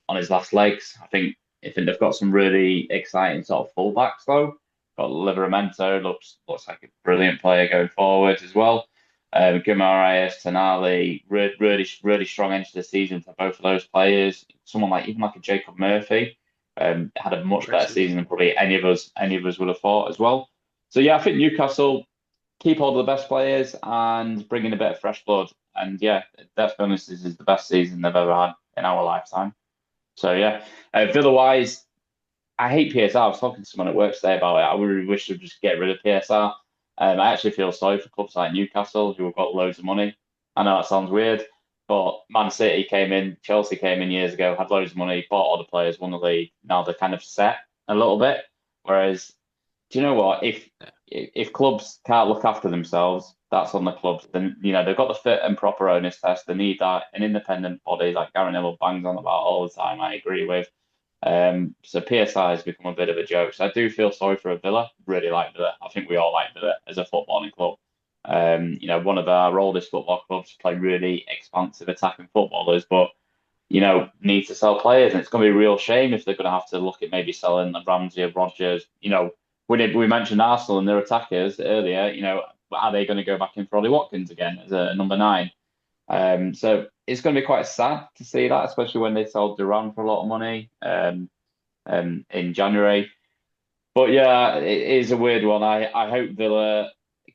on his last legs. I think they've got some really exciting sort of fullbacks though. Got Livramento, looks like a brilliant player going forward as well. Guimaraes, Tonali, really strong end to the season for both of those players. Someone like a Jacob Murphy, had a much better season than probably any of us would have thought as well. So yeah, I think Newcastle keep hold of the best players and bring in a bit of fresh blood. And yeah, let's be honest, this is the best season they've ever had in our lifetime. So yeah, Villa-wise, I hate PSR. I was talking to someone at work today about it. I really wish they'd just get rid of PSR. I actually feel sorry for clubs like Newcastle who have got loads of money. I know that sounds weird, but Man City came in, Chelsea came in years ago, had loads of money, bought all the players, won the league. Now they're kind of set a little bit. Whereas, do you know what? If clubs can't look after themselves, that's on the clubs. Then they've got the fit and proper owners test. They need that an independent body like Gary Neville bangs on about all the time. I agree with. So PSI has become a bit of a joke. So I do feel sorry for a Villa. Really like Villa. I think we all like Villa as a footballing club. One of our oldest football clubs play really expansive attacking footballers, but need to sell players, and it's going to be a real shame if they're going to have to look at maybe selling Ramsey or Rodgers. We mentioned Arsenal and their attackers earlier. Are they going to go back in for Ollie Watkins again as a number 9? So it's going to be quite sad to see that, especially when they sold Duran for a lot of money in January. But yeah, it is a weird one. I hope Villa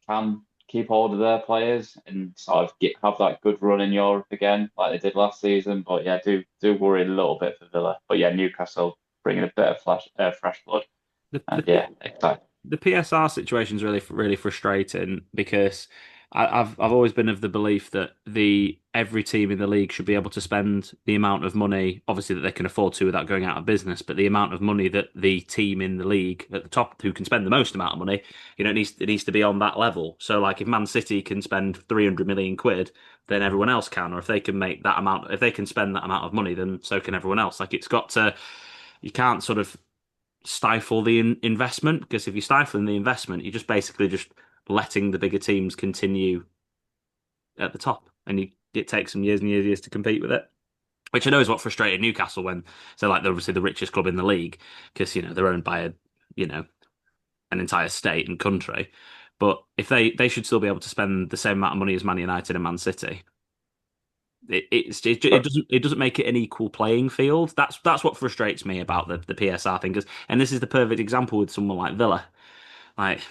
can keep hold of their players and sort of have that good run in Europe again, like they did last season. But yeah, do worry a little bit for Villa. But yeah, Newcastle bringing a bit of fresh blood. The, And the, yeah, exciting. the PSR situation is really frustrating because I've always been of the belief that every team in the league should be able to spend the amount of money, obviously that they can afford to without going out of business, but the amount of money that the team in the league at the top who can spend the most amount of money, it needs to be on that level. So like if Man City can spend 300 million quid, then everyone else can, or if they can make that amount, if they can spend that amount of money, then so can everyone else. Like you can't sort of stifle the investment, because if you're stifling the investment, you're just basically just letting the bigger teams continue at the top, and it takes them years and years and years to compete with it. Which I know is what frustrated Newcastle when, so like they're obviously the richest club in the league because they're owned by an entire state and country, but if they should still be able to spend the same amount of money as Man United and Man City. It doesn't make it an equal playing field. That's what frustrates me about the PSR thing. And this is the perfect example with someone like Villa. Like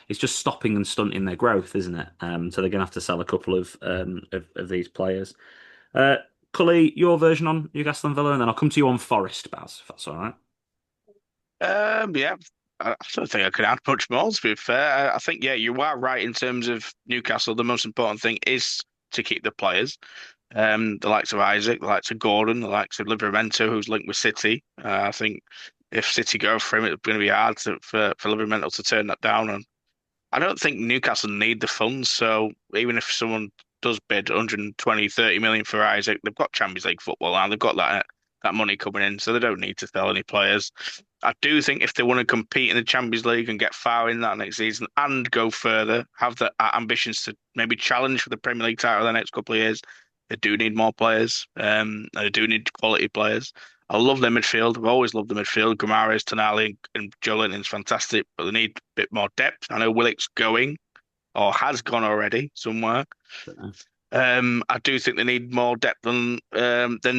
it's just stopping and stunting their growth, isn't it? So they're gonna have to sell a couple of these players. Uh, Cully, your version on Newcastle and Villa, and then I'll come to you on Forest, Baz, if that's all right. Yeah, I don't think I could add much more, to be fair. I think, yeah, you are right in terms of Newcastle. The most important thing is to keep the players. The likes of Isaac, the likes of Gordon, the likes of Livramento, who's linked with City. I think if City go for him, it's going to be hard for Livramento to turn that down. And I don't think Newcastle need the funds. So even if someone does bid 120, 30 million for Isaac, they've got Champions League football now. They've got that money coming in, so they don't need to sell any players. I do think if they want to compete in the Champions League and get far in that next season and go further, have the ambitions to maybe challenge for the Premier League title the next couple of years, they do need more players. They do need quality players. I love their midfield. I've always loved the midfield. Guimaraes, Tonali, and Joelinton's fantastic, but they need a bit more depth. I know Willock's going or has gone already somewhere. I do think they need more depth than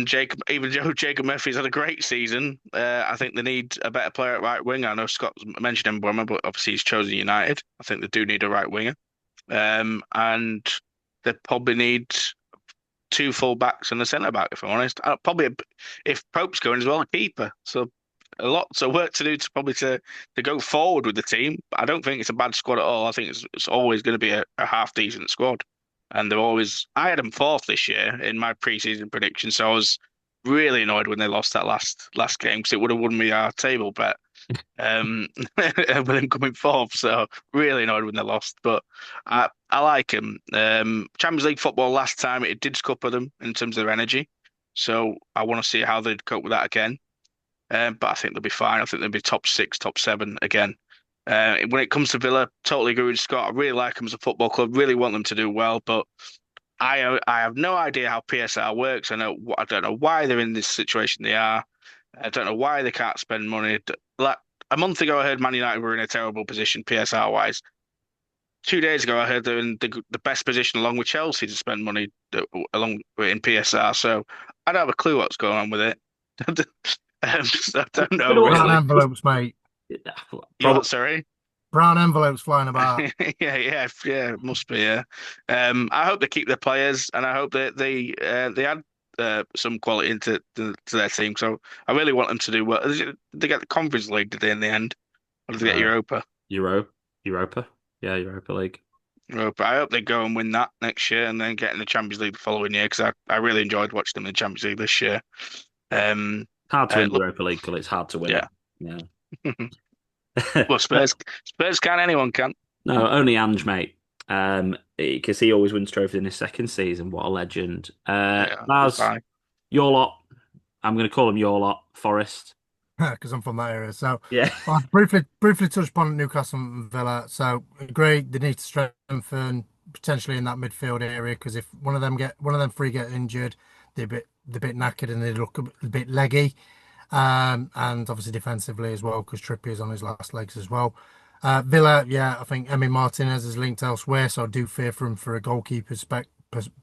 Jacob. Even though Jacob Murphy's had a great season, I think they need a better player at right wing. I know Scott mentioned Mbeumo, but obviously he's chosen United. I think they do need a right winger, and they probably need two full backs and a centre back. If I'm honest, probably if Pope's going as well, a keeper. So a lot of work to do to go forward with the team. But I don't think it's a bad squad at all. I think it's always going to be a half decent squad. And I had them fourth this year in my preseason prediction. So I was really annoyed when they lost that last game because it would have won me our table bet. With them coming fourth. So really annoyed when they lost. But I like them. Champions League football last time it did scupper them in terms of their energy. So I want to see how they'd cope with that again. But I think they'll be fine. I think they'll be top 6, top 7 again. When it comes to Villa, totally agree with Scott. I really like them as a football club. Really want them to do well, but I have no idea how PSR works. I don't know why they're in this situation they are. I don't know why they can't spend money. Like a month ago, I heard Man United were in a terrible position PSR wise. 2 days ago, I heard they're in the best position along with Chelsea to spend money along in PSR. So I don't have a clue what's going on with it. So I don't know Brown really. envelopes, mate. You sorry? Brown envelopes flying about. Yeah, it must be. Yeah, I hope they keep their players, and I hope that they add some quality to their team. So I really want them to do well. They get the Conference League, did they, in the end? Or did they get Europa? Europa, yeah, Europa League. Europa. I hope they go and win that next year, and then get in the Champions League the following year. Because I really enjoyed watching them in the Champions League this year. Hard to win Europa League, because it's hard to win yeah. it. Yeah. Well, Spurs can, anyone can. No, only Ange, mate. Because he always wins trophies in his second season. What a legend. Yeah, Maz, goodbye. your lot. I'm going to call him your lot. Forest. because I'm from that area. So, Yeah. well, briefly touched upon Newcastle and Villa. So, agree they need to strengthen potentially in that midfield area because if one of them three get injured, they're a bit knackered and they look a bit leggy. And obviously defensively as well because Trippier's on his last legs as well. Villa, yeah, I think Emi Martinez is linked elsewhere, so I do fear for him for a goalkeeper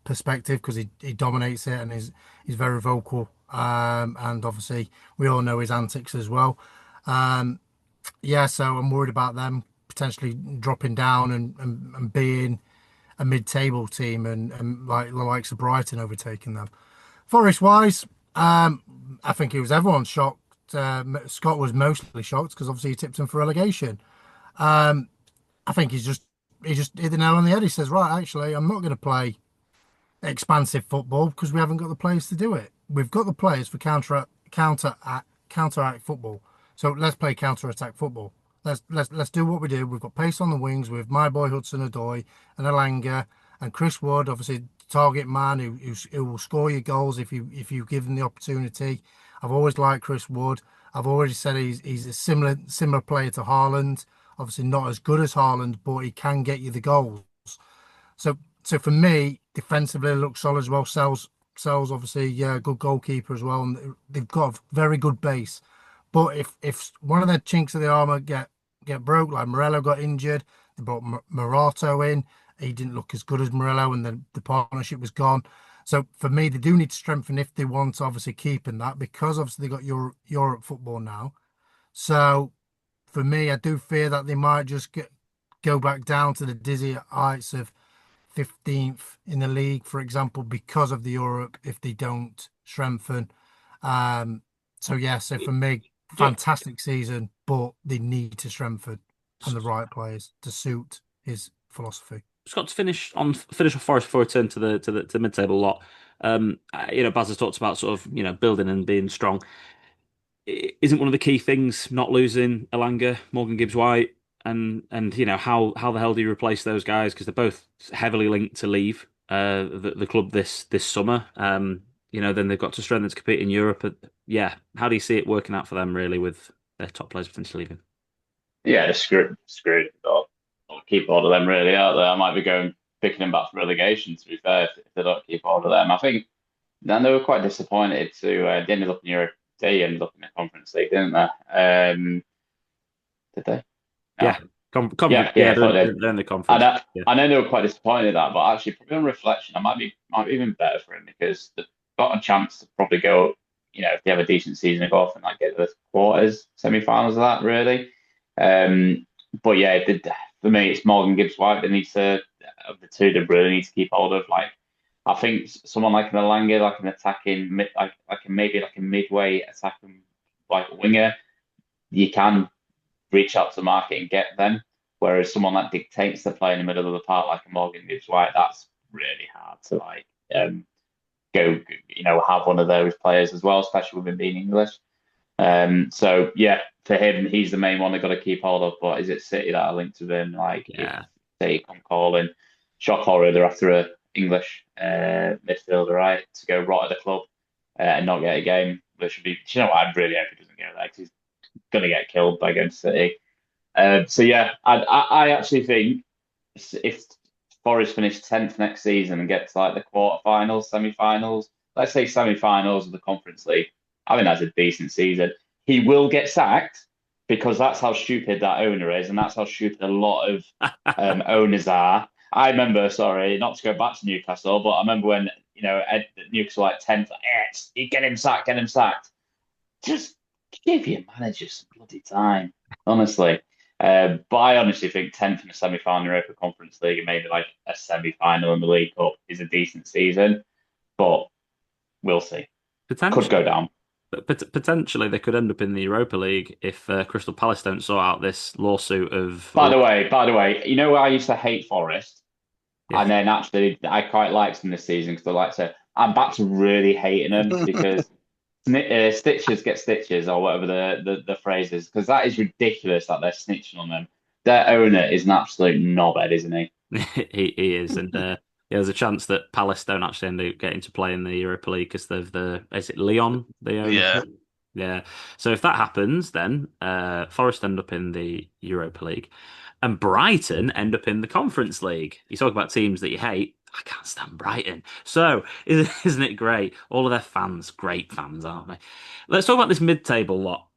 perspective because he dominates it and he's very vocal. And obviously we all know his antics as well. Um, yeah, so I'm worried about them potentially dropping down and being a mid-table team and like the likes of Brighton overtaking them. Forest wise, I think it was everyone shocked. Scott was mostly shocked because obviously he tipped him for relegation. I think he just hit the nail on the head. He says, right, actually, I'm not going to play expansive football because we haven't got the players to do it. We've got the players for counteract football. So let's play counter attack football. Let's do what we do. We've got pace on the wings with my boy Hudson-Odoi and Alanga and Chris Wood, obviously target man who will score your goals if you give him the opportunity. I've always liked Chris Wood. I've already said he's a similar player to Haaland. Obviously not as good as Haaland, but he can get you the goals. So for me, defensively it looks solid as well. Sells obviously yeah, good goalkeeper as well, and they've got a very good base. But if one of their chinks of the armor get broke, like Morello got injured, they brought Morato in. He didn't look as good as Morello, and the partnership was gone. So for me, they do need to strengthen if they want to obviously keep in that because obviously they got Europe football now. So for me, I do fear that they might just go back down to the dizzy heights of 15th in the league, for example, because of the Europe if they don't strengthen. Um, so yeah, so for me, Ju- fantastic season, but they need to strengthen and the right players to suit his philosophy. Scott, to finish off Forest before we turn to the mid-table lot. Baz has talked about sort of building and being strong. Isn't one of the key things not losing Elanga, Morgan Gibbs-White, and how the hell do you replace those guys because they're both heavily linked to leave the club this summer. Then they've got to strengthen to compete in Europe. Yeah, how do you see it working out for them really with their top players potentially leaving? Yeah, they're screwed. I'll keep hold of them really out there. I might be going picking them back for relegation. To be fair, if they don't keep hold of them, I think. Then they were quite disappointed to. They ended up in Europe. They ended up in the Conference League, didn't they? Did they? No. Yeah, conference. Yeah, Yeah, I thought they. they're in the I conference. know, Yeah, I know they were quite disappointed at that, but actually, probably on reflection, I might be even better for him because they've got a chance to probably go. If they have a decent season, go off and like get to the quarters, semi-finals of that, really. But yeah, for me, it's Morgan Gibbs-White that needs to of the two that really need to keep hold of. Like, I think someone like an Elanga, like an attacking, maybe like a midway attacking like winger, you can reach out to the market and get them. Whereas someone that dictates the play in the middle of the park, like a Morgan Gibbs White, that's really hard to um, go, have one of those players as well, especially with him being English. So yeah, for him, he's the main one they've got to keep hold of. But is it City that are linked with him? Like if yeah. they come calling, shock horror, they're after a English midfielder, right, to go rot at the club and not get a game. There should be. You know what? I really hope he doesn't go there because he's going to get killed by going to City. So yeah, I actually think if Forest finish 10th next season and get to like the quarterfinals, semi-finals, let's say semi-finals of the Conference League, I think that's a decent season. He will get sacked because that's how stupid that owner is, and that's how stupid a lot of owners are. I remember, sorry, not to go back to Newcastle, but I remember when Newcastle like 10th, get him sacked, get him sacked. Just give your manager some bloody time, honestly. But I honestly think 10th in the semi-final Europa Conference League and maybe like a semi-final in the League Cup is a decent season, but we'll see. Could go Potentially, down. potentially they could end up in the Europa League if Crystal Palace don't sort out this lawsuit of. By the way, I used to hate Forest, Yeah, and then actually I quite liked them this season because I like to. I'm back to really hating them because stitches get stitches or whatever the phrase is because that is ridiculous that they're snitching on them. Their owner is an absolute knobhead, isn't he? He is, and yeah, there's a chance that Palace don't actually end up getting to play in the Europa League because they've the is it Leon they own the Yeah. club? Yeah. So if that happens, then Forest end up in the Europa League, and Brighton end up in the Conference League. You talk about teams that you hate. I can't stand Brighton. So isn't it great? All of their fans, great fans, aren't they? Let's talk about this mid-table lot.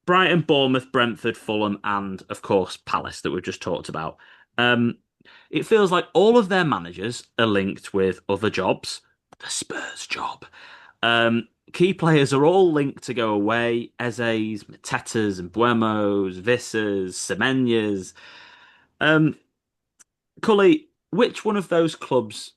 Brighton, Bournemouth, Brentford, Fulham, and of course Palace that we've just talked about. Um, it feels like all of their managers are linked with other jobs. The Spurs job. Key players are all linked to go away. Eze's, Matetas, and Buemos, Vissers, Semenyas. Um, Cully, which one of those clubs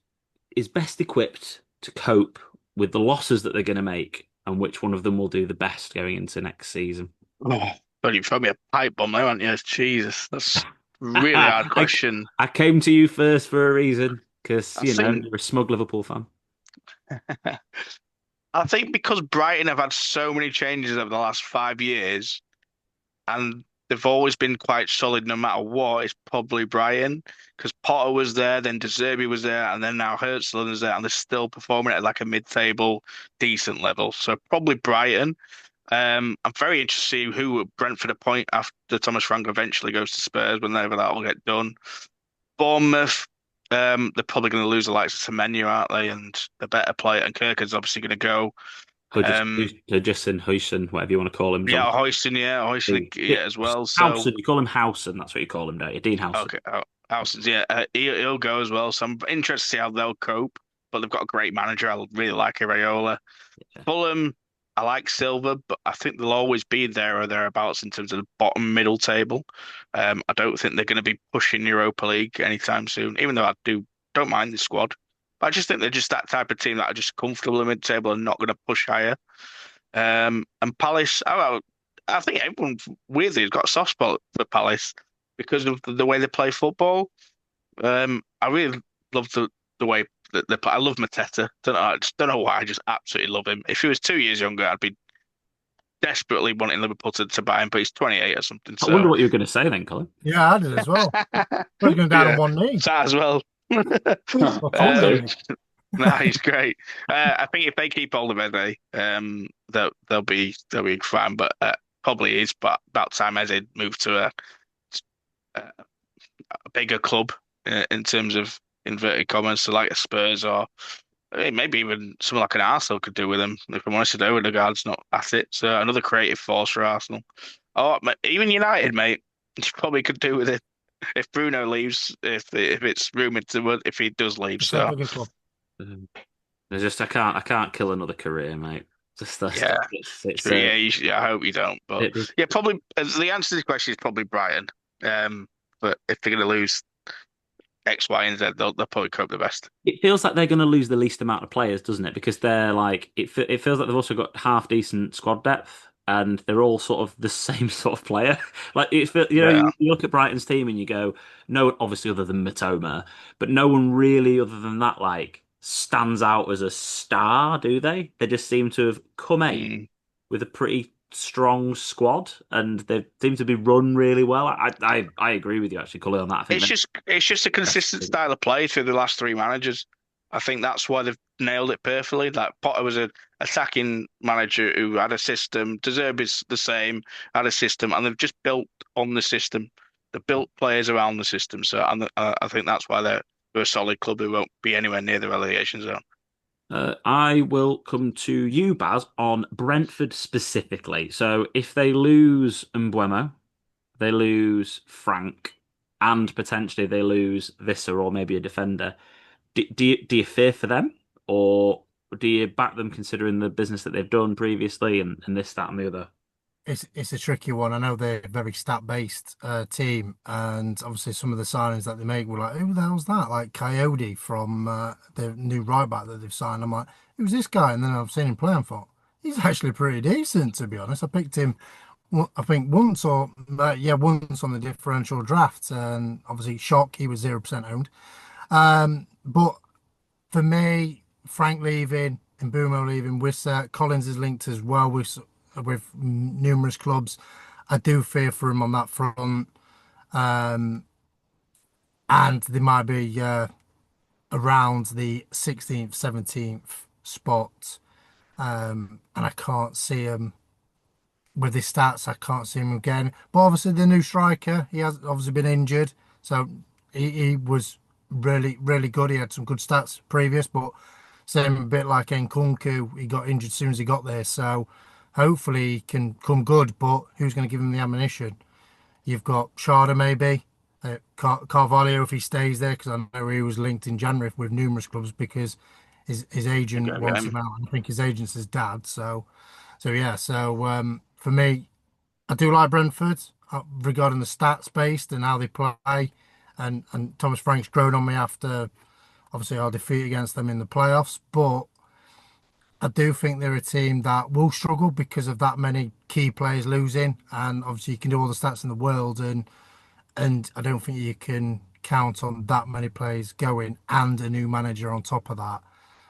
is best equipped to cope with the losses that they're going to make, and which one of them will do the best going into next season? Oh, but you throw me a pipe bomb there, haven't you? Jesus, that's a really hard I, question. I came to you first for a reason because, I think you're a smug Liverpool fan. I think because Brighton have had so many changes over the last 5 years, and they've always been quite solid no matter what, it's probably Brighton. Because Potter was there, then De Zerbi was there, and then now Herzl is there, and they're still performing at like a mid-table, decent level. So probably Brighton. I'm very interested to see who Brentford appoint after Thomas Frank eventually goes to Spurs, whenever that will get done. Bournemouth, they're probably going to lose the likes of Semenya, aren't they? And the better player, and Kirk's obviously going to go. Hudson, Huyson, whatever you want to call him. Yeah, Hoiston, yeah, as well. So Howson, you call him Howson, that's what you call him, don't you? Dean Howson. okay, Alston's, yeah, he'll go as well. So I'm interested to see how they'll cope. But they've got a great manager. I really like Iraola. Yeah. Fulham, I like Silver, but I think they'll always be there or thereabouts in terms of the bottom middle table. I don't think they're going to be pushing Europa League anytime soon, even though I don't mind the squad. But I just think they're just that type of team that are just comfortable in mid-table and not going to push higher. And Palace, I think everyone weirdly has got a soft spot for Palace because of the way they play football. I really love the way that they play. I love Mateta. Don't know, I just don't know why. I just absolutely love him. If he was 2 years younger, I'd be desperately wanting Liverpool to buy him, but he's 28 or something. I wonder So what you were going to say then, Colin. Yeah, I did as well. We're going down on yeah, one knee. that as well. Well, Um, Tom's no, he's great. I think if they keep hold of Eze, they'll be fine. But probably is, but about time Eze moved to a bigger club in terms of inverted commas, so like a Spurs or maybe even something like an Arsenal could do with him. If I'm honest, with Odegaard's not at it, so another creative force for Arsenal. Oh, even United, mate, you probably could do with it if Bruno leaves. If it's rumored to if he does leave, It's a so bigger club. Um, There's just I can't kill another career, mate. Just yeah. it's Yeah, I hope you don't. But it, yeah, probably the answer to this question is probably Brighton. But if they're going to lose X, Y, and Z, they'll probably cope the best. it feels like they're going to lose the least amount of players, doesn't it? Because they're like it feels like they've also got half decent squad depth, and they're all sort of the same sort of player. Like Yeah. you look at Brighton's team and you go, no one obviously other than Matoma, but no one really other than that like stands out as a star, do they? They just seem to have come eight Mm. with a pretty strong squad, and they seem to be run really well. I agree with you actually, Cully, on that. I think It's just a consistent they're style of play through the last three managers. I think that's why they've nailed it perfectly. Like Potter was an attacking manager who had a system. De Zerbi's the same, had a system, and they've just built on the system. They built players around the system. So I think that's why they're a solid club who won't be anywhere near the relegation zone. I will come to you, Baz, on Brentford specifically. So if they lose Mbuemo, they lose Frank, and potentially they lose Visser or maybe a defender. Do you fear for them, or do you back them considering the business that they've done previously and this, that, and the other? It's a tricky one. I know they're a very stat-based team, and obviously some of the signings that they make were like, who the hell's that? Like Coyote from the new right back that they've signed. I'm like, who's this guy? And then I've seen him play and thought, he's actually pretty decent, to be honest. I picked him, I think once or yeah, once on the differential draft, and obviously shock he was 0% owned. But for me, Frank leaving and Bumo leaving, Collins is linked as well with numerous clubs. I do fear for him on that front. Um, and they might be around the 16th, 17th spot. And I can't see him with his stats. I can't see him again. But obviously, the new striker, he has obviously been injured, so he was really, really good. He had some good stats previous, but same a bit like Nkunku, he got injured as soon as he got there. So hopefully he can come good. But who's going to give him the ammunition? You've got Sharda maybe, Carvalho if he stays there, because I know he was linked in January with numerous clubs because his agent Okay, wants him out. I think his agent's his dad. So yeah. So for me, I do like Brentford regarding the stats based and how they play, and Thomas Frank's grown on me after obviously our defeat against them in the playoffs, but. I do think they're a team that will struggle because of that many key players losing, and obviously you can do all the stats in the world, and I don't think you can count on that many players going and a new manager on top of that.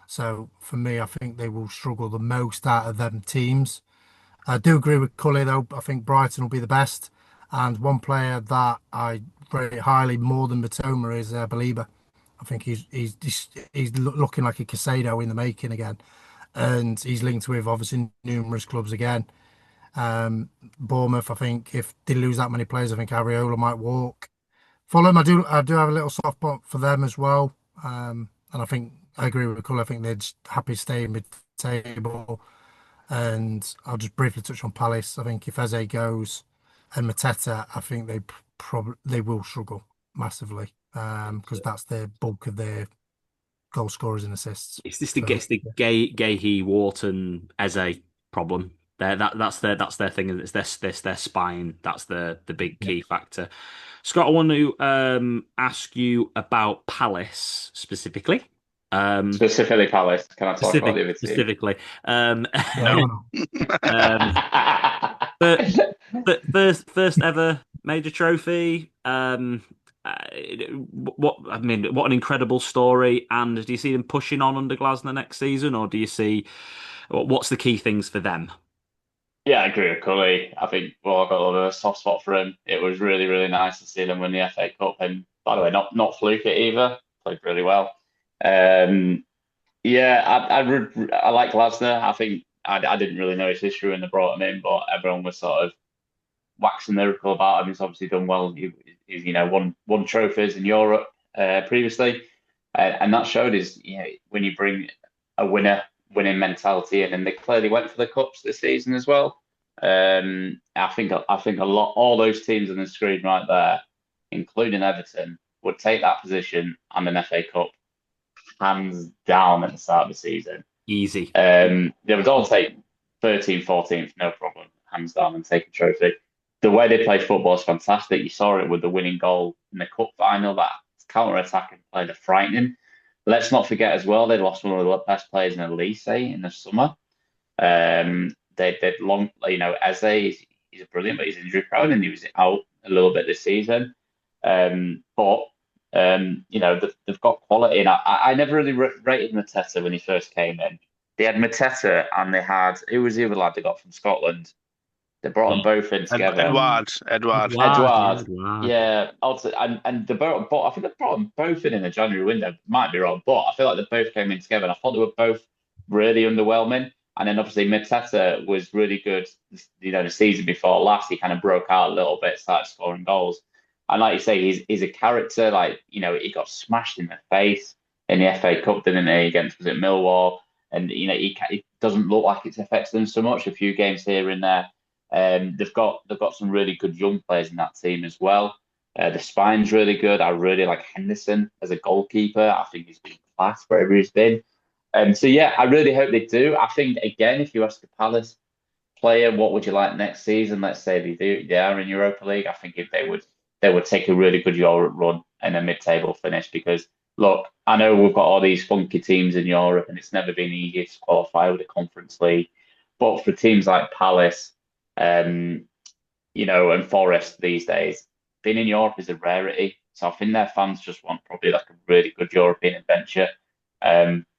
So for me, I think they will struggle the most out of them teams. I do agree with Cully though. I think Brighton will be the best, and one player that I rate highly more than Matoma is Belieber. I think he's looking like a Casado in the making again, and he's linked with obviously numerous clubs again. Bournemouth, I think if they lose that many players, I think Ariola might walk. Fulham, I do have a little soft spot for them as well. And I think I agree with Cole. I think they're just happy staying mid-table. And I'll just briefly touch on Palace. I think if Eze goes and Mateta, I think they probably they will struggle massively because that's the bulk of their goal scorers and assists. So It's the Gahey Wharton Eze problem. That's their thing. It's their spine. That's the big yeah, key factor. Scott, I want to ask you about Palace specifically. Um, Specifically Palace. Can I talk about the other team? Specifically. Um, yeah, no. why not? um, but first ever major trophy. What I mean, what an incredible story! And do you see them pushing on under Glasner next season, or do you see what's the key things for them? Yeah, I agree with Cully. I think well, I got a little bit of a soft spot for him. It was really, really nice to see them win the FA Cup, and by the way, not fluke it either. Played really well. Um, yeah, I like Glasner. I think I didn't really know his history when they brought him in, but everyone was sort of waxing lyrical about him. He's obviously done well. He's won trophies in Europe previously, and that showed his when you bring a winning mentality in, and they clearly went for the cups this season as well. I think a lot all those teams on the screen right there, including Everton, would take that position and an FA Cup hands down at the start of the season. Easy. They would all take 13th, 14th, no problem, hands down, and take a trophy. The way they play football is fantastic. You saw it with the winning goal in the cup final. That counter-attacking play, they're frightening. Let's not forget as well, they lost one of the best players in Elise in the summer. They'd long, Eze, he's brilliant, but he's injury prone and he was out a little bit this season. But they've got quality, and I never really rated Mateta when he first came in. They had Mateta and they had who was the other lad they got from Scotland. They brought them both in together. Edward. Yeah, Edouard, Edouard. yeah, also, and they both, I think they brought them both in the January window. Might be wrong, but I feel like they both came in together, and I thought they were both really underwhelming. And then obviously Mateta was really good. The season before last, he kind of broke out a little bit, started scoring goals. And like you say, he's a character. Like he got smashed in the face in the FA Cup, didn't he, against was it Millwall? And it doesn't look like it affects them so much. A few games here and there. They've got some really good young players in that team as well. The spine's really good. I really like Henderson as a goalkeeper. I think he's been class wherever he's been. So yeah, I really hope they do. I think again, if you ask a Palace player, what would you like next season? Let's say they are in Europa League. I think if they would take a really good Europe run and a mid-table finish because look, I know we've got all these funky teams in Europe and it's never been easy to qualify with the Conference League. But for teams like Palace, and Forest these days, being in Europe is a rarity. So I think their fans just want probably like a really good European adventure.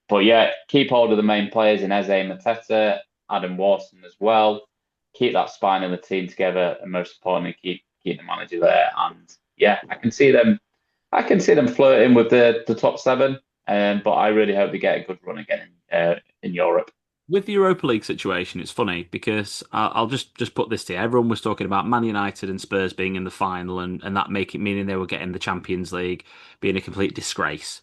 But yeah, keep hold of the main players in Eze and Mateta, Adam Watson as well. Keep that spine of the team together, and most importantly, keep the manager there. And yeah, I can see them. I can see them flirting with the top seven, but I really hope they get a good run again in Europe. With the Europa League situation, it's funny because I'll just put this to you. Everyone was talking about Man United and Spurs being in the final and that meaning they were getting the Champions League, being a complete disgrace.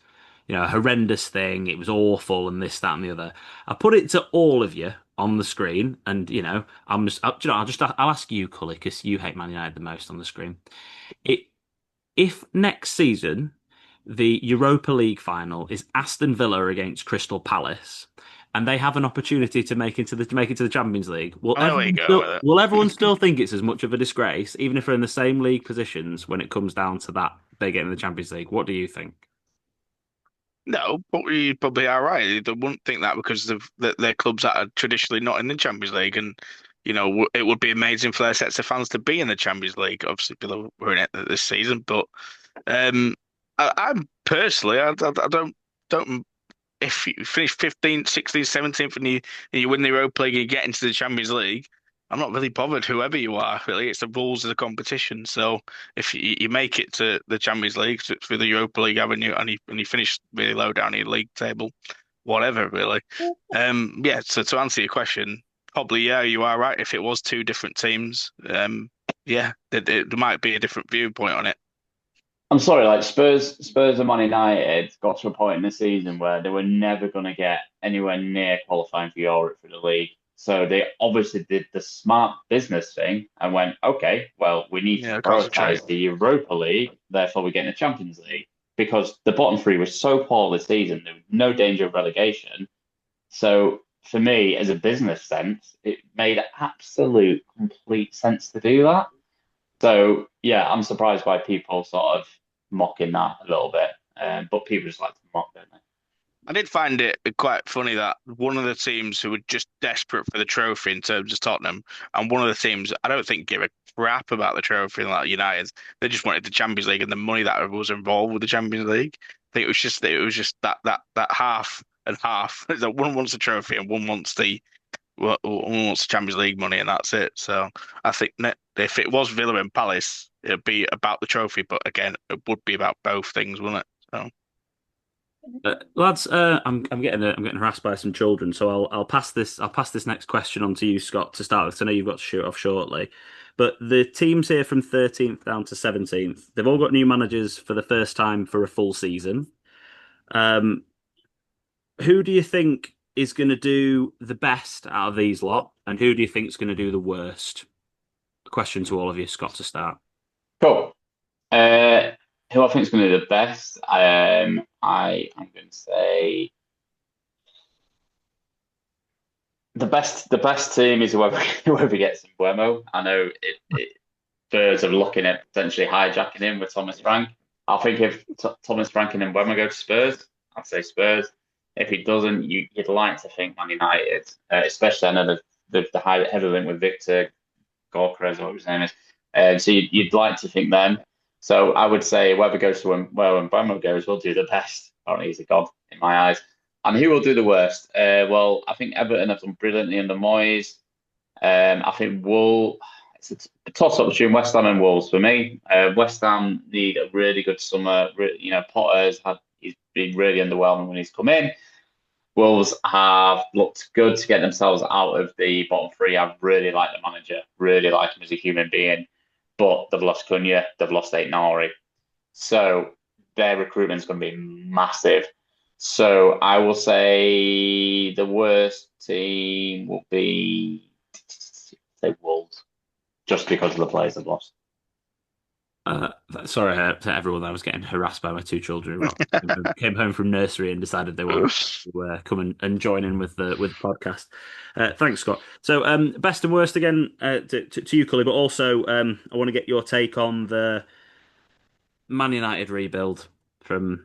A horrendous thing. It was awful and this, that, and the other. I put it to all of you on the screen, and I'll ask you, Cully, because you hate Man United the most on the screen. It If next season the Europa League final is Aston Villa against Crystal Palace, and they have an opportunity to make it to the Champions League, I know where you go with it. will everyone still think it's as much of a disgrace, even if they're in the same league positions when it comes down to that they get in the Champions League? What do you think? No, but you probably are right. They wouldn't think that because of their clubs that are traditionally not in the Champions League, and it would be amazing for their sets of fans to be in the Champions League. Obviously, Villa were in it this season, but um, I'm personally, I don't. If you finish 15th, 16th, 17th, and you win the Europa League and you get into the Champions League, I'm not really bothered whoever you are. Really, it's the rules of the competition. So if you make it to the Champions League through the Europa League avenue and you finish really low down in your league table, whatever, really. Yeah. So to answer your question, probably yeah, you are right. If it was two different teams, yeah, there might be a different viewpoint on it. I'm sorry, like Spurs and Man United got to a point in the season where they were never going to get anywhere near qualifying for Europe for the league. So they obviously did the smart business thing and went, okay, well, we need to concentrate. prioritize the Europa League, therefore we get in the Champions League because the bottom three was so poor this season, there was no danger of relegation. So for me, as a business sense, it made absolute complete sense to do that. So yeah, I'm surprised by people sort of mocking that a little bit, but people just like to mock, don't they? I did find it quite funny that one of the teams who were just desperate for the trophy in terms of Tottenham, and one of the teams I don't think give a crap about the trophy like United. They just wanted the Champions League and the money that was involved with the Champions League. I think it was just that half and half. That one wants the trophy and one wants the Champions League money, and that's it. So I think if it was Villa and Palace, it'd be about the trophy, but again, it would be about both things, wouldn't it? So. Lads, I'm getting harassed by some children, so I'll pass this next question on to you, Scott, to start with. 'Cause I know you've got to shoot off shortly, but the teams here from 13th down to 17th, they've all got new managers for the first time for a full season. Um, who do you think is going to do the best out of these lot, and who do you think is going to do the worst? A question to all of you, Scott, to start. Cool. Who I think is going to do the best? I am going to say the best team is whoever gets in Buemo. I know Spurs are looking at potentially hijacking him with Thomas Frank. I think if Thomas Frank and Buemo go to Spurs, I'd say Spurs. If he doesn't, you'd like to think Man United, especially I know the high heavy link with Victor Gorkrez, or what his name is. So you'd like to think them. So I would say whoever goes to where Mbeumo goes will do the best. Apparently he's a god in my eyes. And who will do the worst? Well, I think Everton have done brilliantly under Moyes. I think it's a toss-up between West Ham and Wolves for me. West Ham need a really good summer. He's been really underwhelming when he's come in. Wolves have looked good to get themselves out of the bottom three. I really like the manager, really like him as a human being, but they've lost Cunha, they've lost Nari. So their recruitment is going to be massive. So I will say the worst team will be, say, Wolves, just because of the players they've lost. Sorry to everyone that I was getting harassed by my two children who came home from nursery and decided they wanted to come and join in with the podcast. Thanks, Scott. So, best and worst again to you, Cully, but also I want to get your take on the Man United rebuild from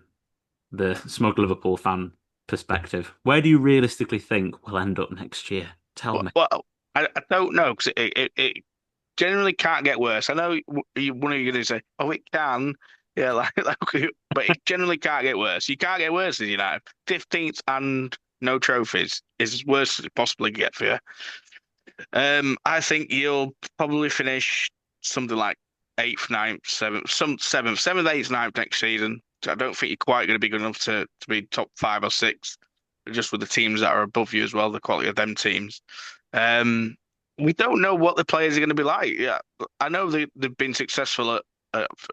the smug Liverpool fan perspective. Where do you realistically think we'll end up next year? Tell me. Well, I don't know because it generally can't get worse. I know one of you going to say, "Oh, it can," yeah, but it generally can't get worse. You can't get worse than United. 15th and no trophies is as worse as it possibly can get for you. I think you'll probably finish something like eighth, ninth, seventh, seventh, eighth, ninth next season. I don't think you're quite going to be good enough to be top 5 or 6, just with the teams that are above you as well, the quality of them teams. Um, we don't know what the players are going to be like. Yeah, I know they've been successful at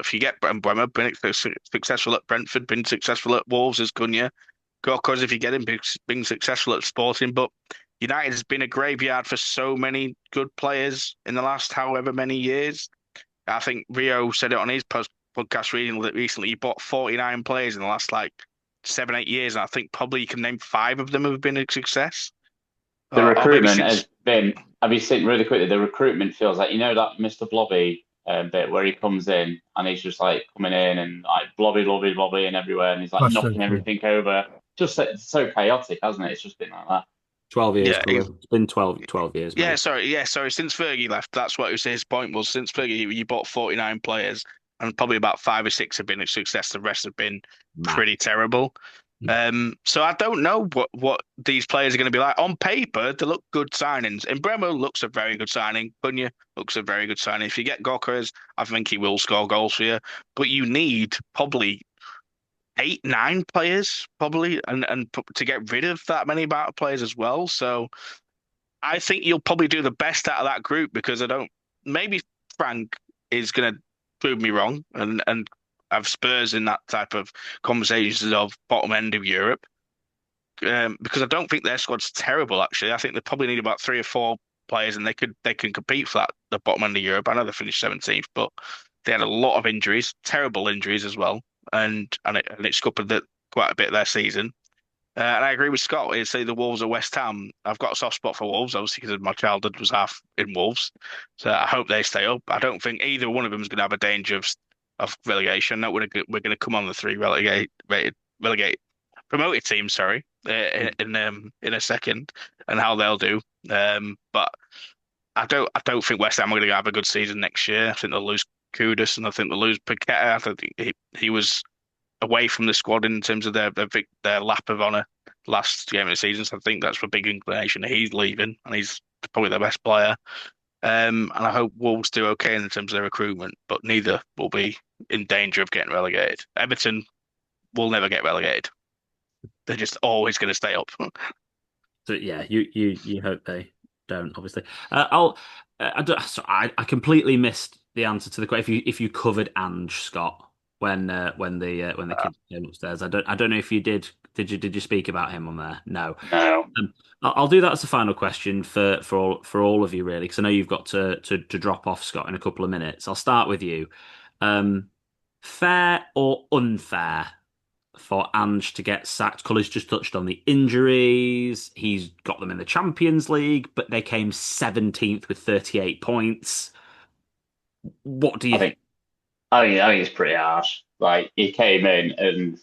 if you get Bremer, been successful at Brentford, been successful at Wolves as Cunha. Gorkos, if you get him, being successful at Sporting, but United has been a graveyard for so many good players in the last however many years. I think Rio said it on his podcast reading recently. He bought 49 players in the last like 7, 8 years, and I think probably you can name 5 of them have been a success. The Or maybe recruitment since has been, have you seen really quickly, the recruitment feels like, that Mr. Blobby bit where he comes in and he's just like coming in and like blobby, blobby, blobby and everywhere and he's like Bastard. knocking everything over. Just so chaotic, hasn't it? It's just been like that. 12 years, yeah, It's been 12 years, mate. sorry. Since Fergie left, that's what his point was. Since Fergie, you bought 49 players, and probably about 5 or 6 have been a success. The rest have been pretty terrible. So I don't know what these players are going to be like. On paper, they look good signings. And Bremo looks a very good signing. Cunha looks a very good signing. If you get Gokers, I think he will score goals for you. But you need probably 8, 9 players, probably, and to get rid of that many amount of players as well. So I think you'll probably do the best out of that group because I don't. Maybe Frank is going to prove me wrong and have Spurs in that type of conversations of bottom end of Europe. Because I don't think their squad's terrible. Actually, I think they probably need about 3 or 4 players, and they can compete for the bottom end of Europe. I know they finished 17th, but they had a lot of injuries, terrible injuries as well, and it scuppered quite a bit of their season. And I agree with Scott. He'd say the Wolves or West Ham. I've got a soft spot for Wolves, obviously, because my childhood was half in Wolves. So I hope they stay up. I don't think either one of them is going to have a danger of relegation. No, we're going to come on the 3 relegate promoted teams. Sorry, in a second, and how they'll do. But I don't think West Ham are going to have a good season next year. I think they'll lose Kudus, and I think they'll lose Paqueta. I think he was away from the squad in terms of their lap of honour last game of the season. So I think that's a big inclination. He's leaving, and he's probably their best player. And I hope Wolves do okay in terms of their recruitment, but neither will be in danger of getting relegated. Everton will never get relegated. They're just always going to stay up. So yeah, you hope they don't, obviously. I completely missed the answer to the question. If you covered Ange, Scott, when the kids came upstairs. I don't know if you did. Did you speak about him on there? No. No. I'll do that as a final question for all of you, really, because I know you've got to drop off, Scott, in a couple of minutes. I'll start with you. Fair or unfair for Ange to get sacked? Cully's just touched on the injuries. He's got them in the Champions League, but they came 17th with 38 points. What do you think? I think it's pretty harsh. Like he came in and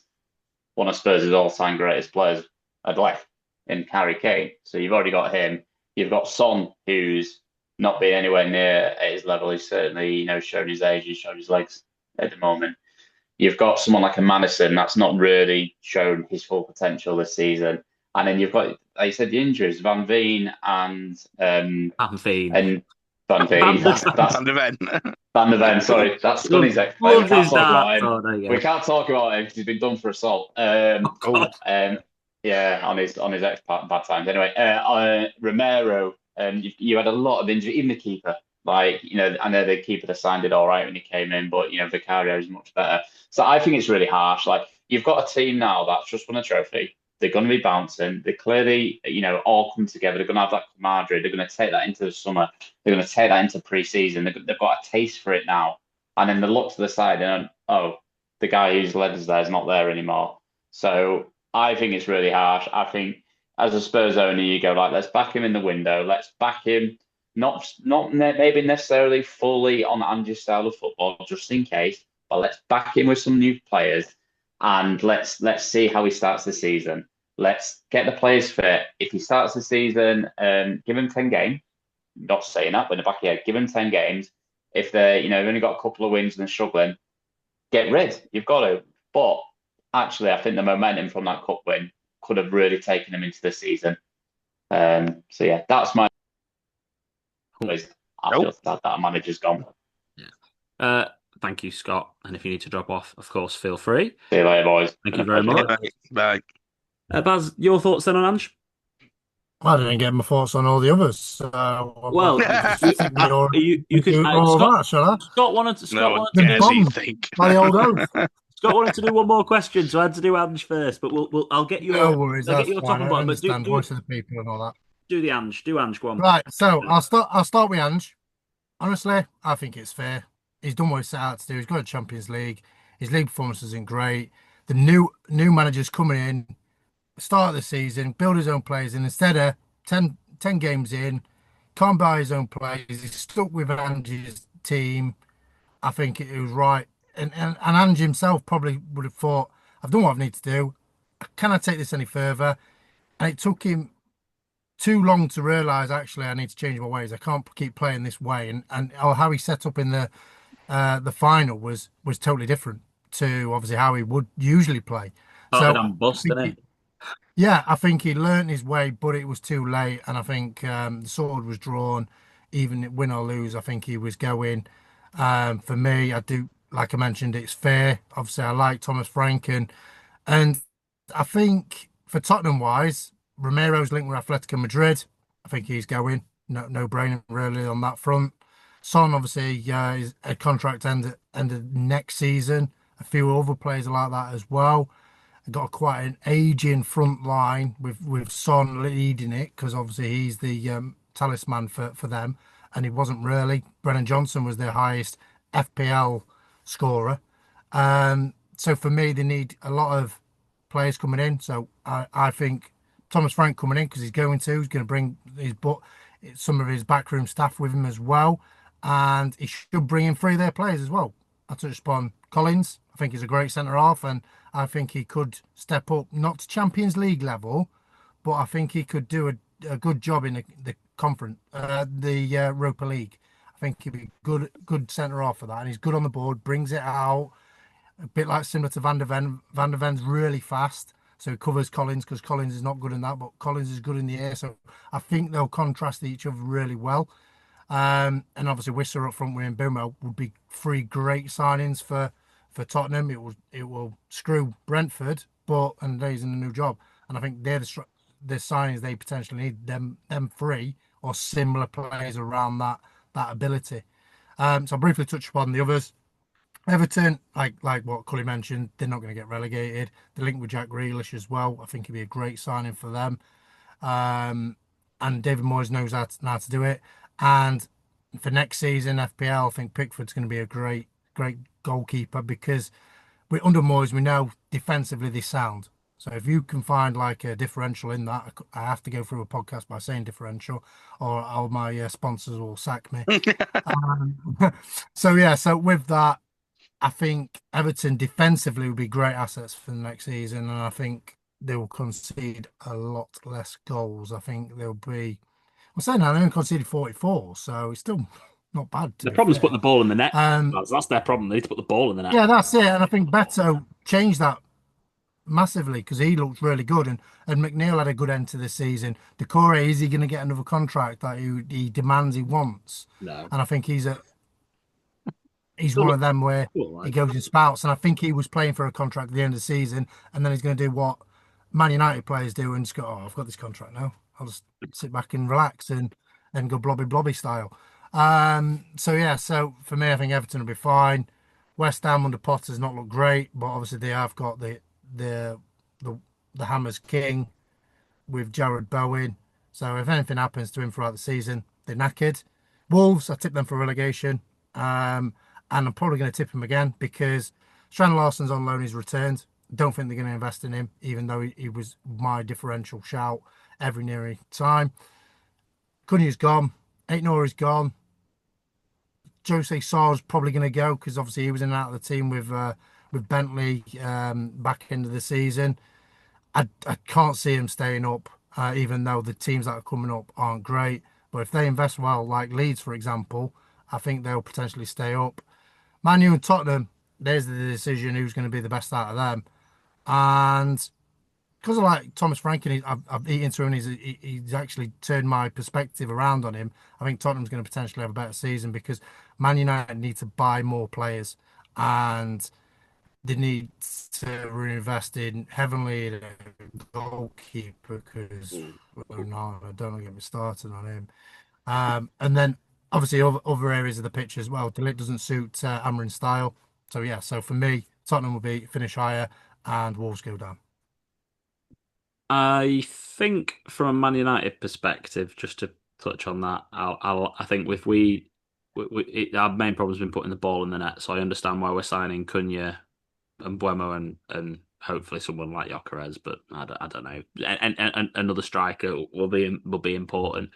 one of Spurs' all-time greatest players had left in Harry Kane. So you've already got him. You've got Son, who's not been anywhere near at his level. He's certainly, shown his age. He's shown his legs at the moment. You've got someone like a Madison that's not really shown his full potential this season. And then you've got, like you said, the injuries, Van Veen and Van Veen. And Van Veen. That's Van de Ven. Van de Ven, sorry. That's Scully's ex-player. We can't talk about him. We can't talk about him because he's been done for assault. Yeah, on his ex bad times. Anyway, Romero, you had a lot of injury, even the keeper. Like, I know the keeper they signed it all right when he came in, but Vicario is much better. So I think it's really harsh. Like, you've got a team now that's just won a trophy. They're going to be bouncing. They clearly, all come together. They're going to have that camaraderie. They're going to take that into the summer. They're going to take that into pre-season. They've got a taste for it now. And then they look to the side and, the guy who's led us there is not there anymore. So I think it's really harsh. I think as a Spurs owner, you go like, let's back him in the window. Let's back him, not maybe necessarily fully on Ange's style of football, just in case, but let's back him with some new players. And let's see how he starts the season. Let's get the players fit. If he starts the season, give him 10 games. Not saying that, but in the back of your head, give him 10 games. If they've only got a couple of wins and they're struggling, get rid. You've got to. But actually, I think the momentum from that cup win could have really taken him into the season. So yeah, that's my. I feel sad that our manager's gone. Uh, Thank you, Scott. And if you need to drop off, of course, feel free. See you later, boys. Thank Been you a very pleasure. much. Right, right. Baz, your thoughts then on Ange? I didn't get my thoughts on all the others. So Well, I'll just stick with all, you can all Scott. that, shall I? No Scott one wanted to Been do cares who you bombed think. by the old oath. Scott wanted to do one more question, so I had to do Ange first. But No worries, I'll get that's your top fine. and I bottom. But understand voice of the people and all that. do Ange. Go on. Right, so I'll start with Ange. Honestly, I think it's fair. He's done what he set out to do. He's got a Champions League. His league performance isn't great. The new manager's coming in, start of the season, build his own players, and instead of 10 games in, can't buy his own players. He's stuck with Ange's team. I think it was right. And Ange himself probably would have thought, I've done what I need to do. Can I take this any further? And it took him too long to realise actually I need to change my ways. I can't keep playing this way. And how he set up in the final was totally different to obviously how he would usually play. Started So on bust, didn't it? yeah, I think he learnt his way, but it was too late. And I think the sword was drawn, even win or lose. I think he was going. For me, I do, like I mentioned, it's fair. Obviously, I like Thomas Frank, and I think for Tottenham wise, Romero's linked with Atletico Madrid. I think he's going. No brainer really on that front. Son obviously is a contract ended next season. A few other players are like that as well. Got quite an aging front line with Son leading it because obviously he's the talisman for them, and he wasn't really. Brennan Johnson was their highest FPL scorer. So for me, they need a lot of players coming in. So I think Thomas Frank coming in because he's going to bring some of his backroom staff with him as well, and he should bring in three of their players as well. I touched upon Collins. I think he's a great centre half, and I think he could step up, not to Champions League level, but I think he could do a good job in the conference, the Europa League. I think he'd be good centre half for that, and he's good on the board, brings it out, a bit like similar to Van der Ven. Van der Ven's really fast, so he covers Collins because Collins is not good in that, but Collins is good in the air. So I think they'll contrast each other really well. And obviously Whistler up front with Mbeumo would be three great signings for Tottenham. It will screw Brentford, but and he's in a new job, and I think they're the signings they potentially need. Them three or similar players around that ability. So I'll briefly touch upon the others. Everton, like what Cully mentioned, they're not going to get relegated. The link with Jack Grealish as well. I think it'd be a great signing for them. And David Moyes knows how to do it. And for next season, FPL, I think Pickford's going to be a great goalkeeper because under Moyes, we know defensively they sound. So if you can find like a differential in that, I have to go through a podcast by saying differential, or all my sponsors will sack me. So yeah, so with that, I think Everton defensively would be great assets for the next season, and I think they will concede a lot less goals. I think they'll be. I'm saying that they only conceded 44, so it's still not bad to The be problem's putting fair. the ball in the net. Um, That's their problem. They need to put the ball in the net. yeah, that's it, and I think Beto changed that massively because he looked really good, and McNeil had a good end to the season. Decore, is he going to get another contract that he demands he wants? No. And I think he's Still one look of them where cool, he like. goes in spouts, and I think he was playing for a contract at the end of the season, and then he's going to do what Man United players do and just go, "Oh, I've got this contract now. I'll just sit back and relax and go blobby blobby style." So yeah, so for me, I think Everton will be fine. West Ham under Potter's not looked great, but obviously they have got the the the Hammers King with Jared Bowen. So if anything happens to him throughout the season, they're knackered. Wolves, I tip them for relegation. And I'm probably going to tip him again because Strand Larson's on loan. He's returned. Don't think they're going to invest in him, even though he was my differential shout every near time. Cunha's gone. Ain't Nora's gone. Jose Sar's probably going to go because obviously he was in and out of the team with Bentley back into the season. I can't see him staying up, even though the teams that are coming up aren't great. But if they invest well, like Leeds, for example, I think they'll potentially stay up. Man U and Tottenham, there's the decision who's going to be the best out of them. And because I like Thomas Frank and I've eaten through and he's actually turned my perspective around on him. I think Tottenham's going to potentially have a better season because Man United need to buy more players, and they need to reinvest in heavily in a goalkeeper because well, no, I don't get me started on him. And then obviously other areas of the pitch as well. Delete doesn't suit Amarin's style. So yeah, so for me, Tottenham will be finish higher and Wolves go down. I think from a Man United perspective, just to touch on that, I think if our main problem's been putting the ball in the net, so I understand why we're signing Cunha and Buemo and hopefully someone like Gyökeres, but I don't know. And another striker will be important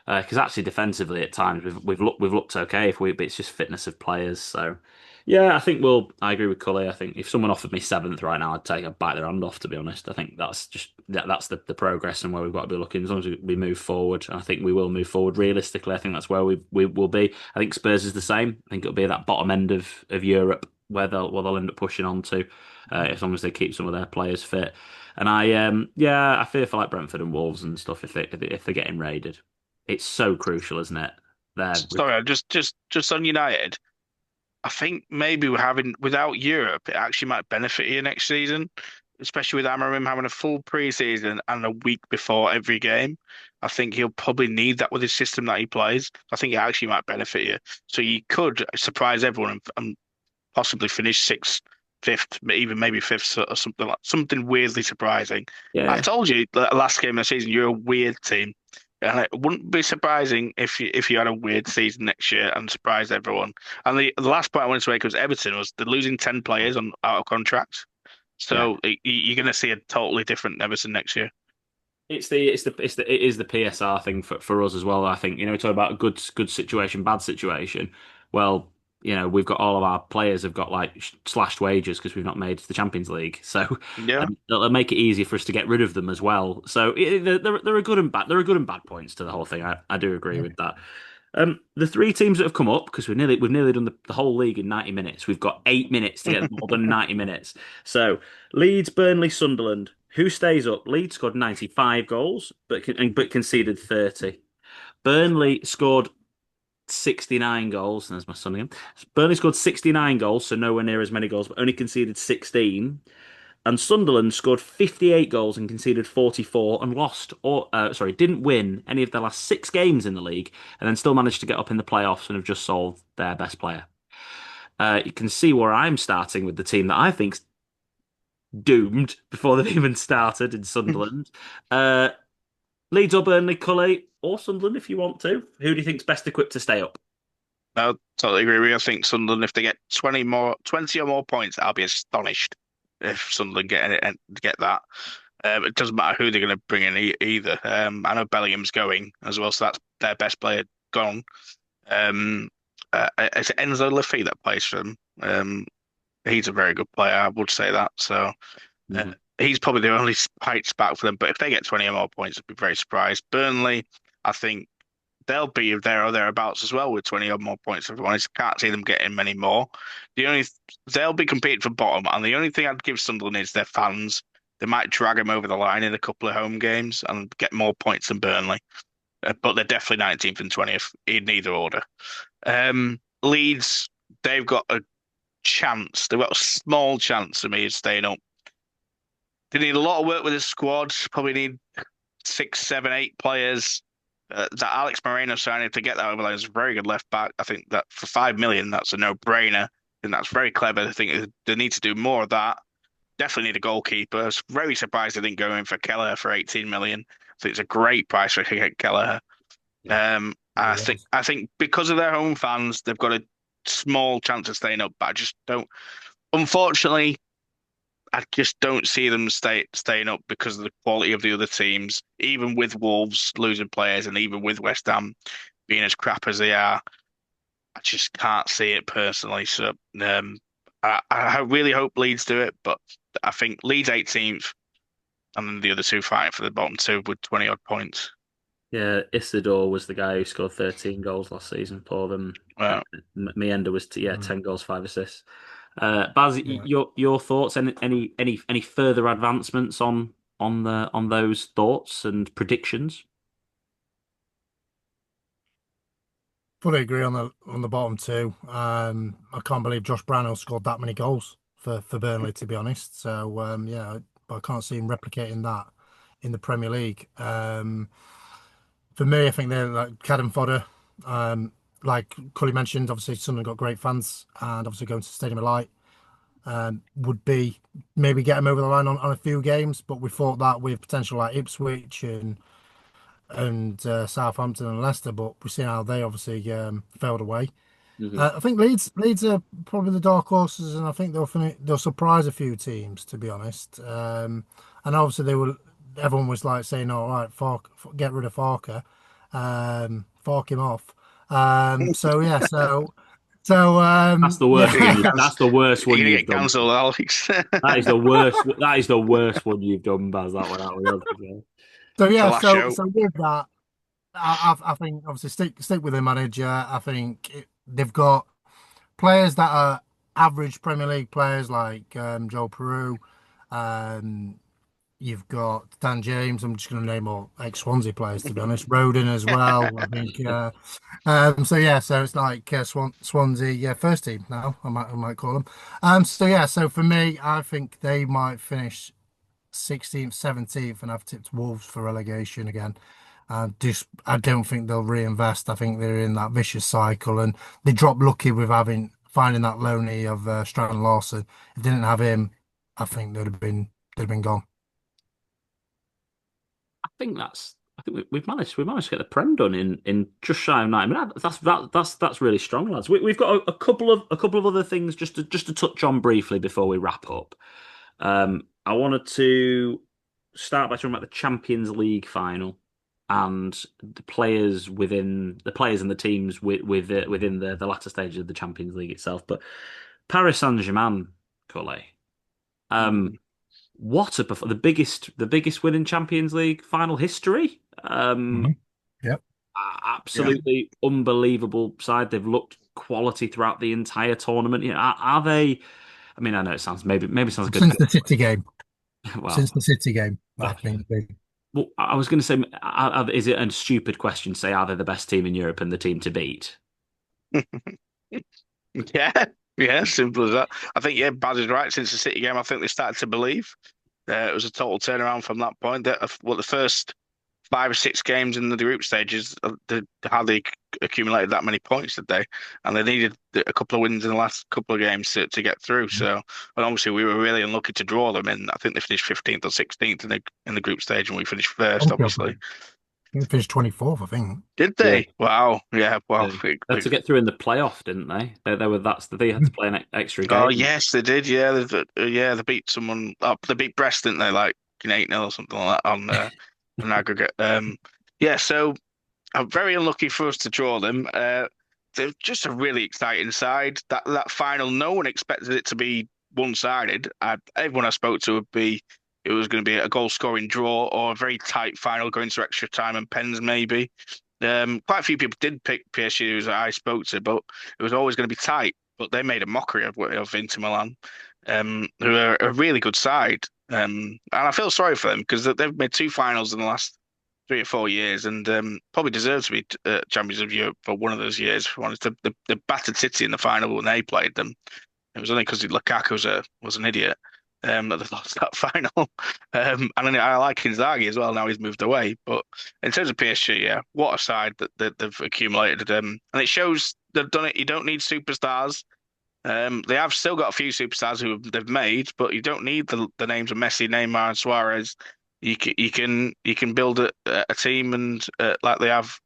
because actually defensively at times we've looked okay but it's just fitness of players. So yeah, I agree with Cully. I think if someone offered me seventh right now, I'd bite their hand off. To be honest, I think that's the progress and where we've got to be looking. As long as we move forward, and I think we will move forward realistically. I think that's where we will be. I think Spurs is the same. I think it'll be at that bottom end of Europe where they'll end up pushing on to, as long as they keep some of their players fit. And I fear for like Brentford and Wolves and stuff if they're getting raided. It's so crucial, isn't it? There, Sorry, I just on United. I think maybe we're having without Europe, it actually might benefit you next season, especially with Amarim having a full preseason and a week before every game. I think he'll probably need that with his system that he plays. I think it actually might benefit you. So you could surprise everyone and possibly finish sixth, fifth, even maybe fifth or something weirdly surprising. I yeah, told you the last game of the season you're a weird team. And it wouldn't be surprising if you had a weird season next year and surprised everyone. And the last point I wanted to make was Everton was they're losing 10 players on out of contract. yeah. So you're going to see a totally different Everton next year. It is the PSR thing for us as well. I think we talk about good situation, bad situation. Well, we've got all of our players have got like slashed wages because we've not made the Champions League, so Yeah. it'll make it easier for us to get rid of them as well. So there are good and bad. There are good and bad points to the whole thing. I do agree Yeah. with that. The three teams that have come up because we've nearly done the whole league in 90 minutes. We've got 8 minutes to get them all done in 90 minutes. So Leeds, Burnley, Sunderland. Who stays up? Leeds scored 95 goals, but conceded 30. Burnley scored 69 goals. There's my son again. Burnley scored 69 goals, so nowhere near as many goals, but only conceded 16. And Sunderland scored 58 goals and conceded 44 and didn't win any of their last six games in the league, and then still managed to get up in the playoffs and have just sold their best player. You can see where I'm starting with the team that I think's doomed before they've even started in Sunderland. Uh, Leeds or Burnley, Cully, or Sunderland if you want to. Who do you think's best equipped to stay up? I totally agree with you. I think Sunderland, if they get 20 or more points, I'll be astonished if Sunderland get that. It doesn't matter who they're going to bring in either. I know Bellingham's going as well, so that's their best player gone. It's Enzo Lafite that plays for them. He's a very good player, I would say that. So uh, Mhm. he's probably the only spikes back for them. But if they get 20 or more points, I'd be very surprised. Burnley, I think they'll be there or thereabouts as well with 20 or more points. If I'm honest, can't see them getting many more. They'll be competing for bottom, and the only thing I'd give Sunderland is their fans. They might drag them over the line in a couple of home games and get more points than Burnley, but they're definitely 19th and 20th in either order. Leeds, they've got a chance. They've got a small chance for me of staying up. They need a lot of work with the squad. Probably need six, seven, eight players. That Alex Moreno signing to get that over there is a very good left back. I think that for 5 million, that's a no-brainer, and that's very clever. I think they need to do more of that. Definitely need a goalkeeper. I was very surprised they didn't go in for Kelleher for 18 million. I think it's a great price for Kelleher. Yeah, it was. I think because of their home fans, they've got a small chance of staying up. But I just don't. Unfortunately, I just don't see them staying up because of the quality of the other teams. Even with Wolves losing players, and even with West Ham being as crap as they are, I just can't see it personally. So I really hope Leeds do it, but I think Leeds 18th, and then the other two fighting for the bottom two with 20 odd points. Yeah, Isidore was the guy who scored 13 goals last season for them. Uh, Mienda was Mm, 10 goals, 5 assists. Baz, yeah. your thoughts? Any further advancements on those thoughts and predictions? Fully agree on the bottom two. I can't believe Josh Brownhill scored that many goals for Burnley, to be honest. So yeah, but I can't see him replicating that in the Premier League. For me, I think they're like cannon fodder. Like Cully mentioned, obviously Sunderland got great fans, and obviously going to the Stadium of Light would be maybe get them over the line on a few games. But we thought that with potential like Ipswich and Southampton and Leicester, but we've seen how they obviously failed away. Hmm. I think Leeds are probably the dark horses, and I think they'll surprise a few teams, to be honest. And obviously everyone was like saying, "All right, Fark, get rid of Farker, Fark him off." So yeah, That's the You're worst gonna one. get That's the worst you're one gonna you've get done. cancelled, Alex. That is the worst. That is the worst one you've done, Baz. That one out of the so The yeah, last show. so with that, I think obviously stick with the manager. I think they've got players that are average Premier League players like Joel Peru. Um, you've got Dan James. I'm just going to name all ex-Swansea players, to be honest. Roden as well. I think. So yeah, so it's like Swansea, yeah, first team now. I might call them. So yeah, so for me, I think they might finish 16th, 17th, and have tipped Wolves for relegation again. Just I don't think they'll reinvest. I think they're in that vicious cycle, and they dropped lucky with having finding that loney of Stratton Lawson. If they didn't have him, I think they'd have been gone. I think we've managed to get the Prem done in just shy of 9 minutes. That's really strong, lads. We've got a couple of other things just to touch on briefly before we wrap up. I wanted to start by talking about the Champions League final and the players and the teams within the latter stages of the Champions League itself. But Paris Saint-Germain, Cole. Um, Mm. the biggest win in Champions League final history. Hmm. Yep. Yeah. Absolutely unbelievable side. They've looked quality throughout the entire tournament. Are they? I mean, I know it sounds maybe it sounds like Since the City game, a well. since the City game, I Okay. think they. Well, I was going to say, is it a stupid question to say are they the best team in Europe and the team to beat? Yeah. Yeah, simple as that. I think, yeah, Baz is right. Since the City game, I think they started to believe. It was a total turnaround from that point. The first 5 or 6 games in the group stages, they hardly accumulated that many points, did they? And they needed a couple of wins in the last couple of games to get through. So, and obviously, we were really unlucky to draw them in. I think they finished 15th or 16th in the group stage, and we finished first, obviously. They finished 24th, I think. Did Yeah. they? Wow. Yeah. Well, They had to get through in the playoff, didn't they? They had to play an extra oh game. yes, they did. Yeah, they beat someone up. They beat Brest, didn't they? Like 8-0 or something like that on an aggregate. Yeah. So very unlucky for us to draw them. They're just a really exciting side. That final, no one expected it to be one-sided. Everyone I spoke to it was going to be a goal-scoring draw or a very tight final going to extra time and pens maybe. Quite a few people did pick PSG that I spoke to, but it was always going to be tight. But they made a mockery of Inter Milan, who are a really good side. And I feel sorry for them because they've made two finals in the last 3 or 4 years, and probably deserve to be champions of Europe for one of those years. For honest, they battered City in the final when they played them. It was only because Lukaku was an idiot that they lost that final. And then I like Inzaghi as well. Now he's moved away, but in terms of PSG, yeah, what a side that they've accumulated. And it shows they've done it. You don't need superstars. They have still got a few superstars they've made, but you don't need the names of Messi, Neymar, and Suarez. You can build a team and like they have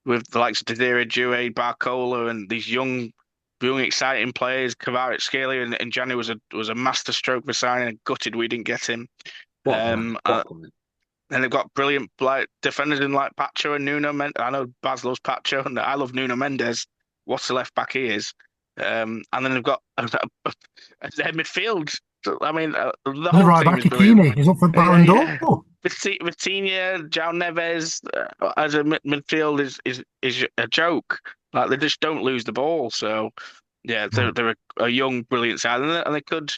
with the likes of Desire Doué, Barcola, and these young exciting players. Kvaratskhelia in January was a masterstroke for signing, and gutted we didn't get him. What a player. Um, What uh, a player. and they've got brilliant like defenders in like Pacho and Nuno Mendes. I know Baz loves Pacho, and I love Nuno Mendes. What a left back he is. And then they've got their midfield. I mean, the And the whole right team back, is brilliant. Hakimi, he's up for Yeah, Ballon yeah. d'Or. Vitinha, João Neves as a midfield is a joke. Like they just don't lose the ball. So yeah, Mm. they're a young, brilliant side, and they could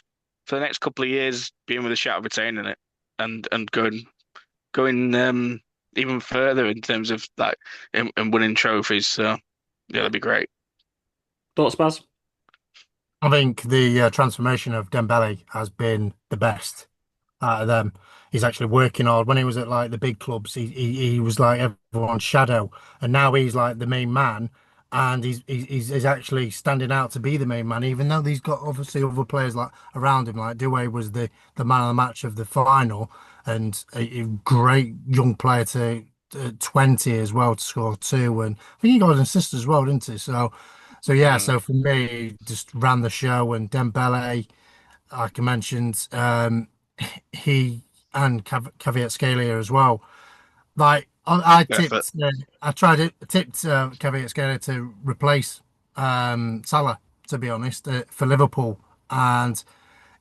for the next couple of years be in with a shot of retaining it and going even further in terms of like in winning trophies. So Yeah, that'd be great. Thoughts, Baz? I think the transformation of Dembele has been the best out of them. He's actually working hard. When he was at like the big clubs, he was like everyone's shadow, and now he's like the main man, and he's actually standing out to be the main man, even though he's got obviously other players like around him. Like Doué was the man of the match of the final, and a great young player to 20 as well to score two, and I think he got an assist as well, didn't he? So yeah, Mm. so for me, he just ran the show, and Dembele, like I mentioned, he and Kvaratskhelia as well. Like I Good effort. tipped, I tried it, tipped Kvaratskhelia to replace Salah, to be honest, for Liverpool, and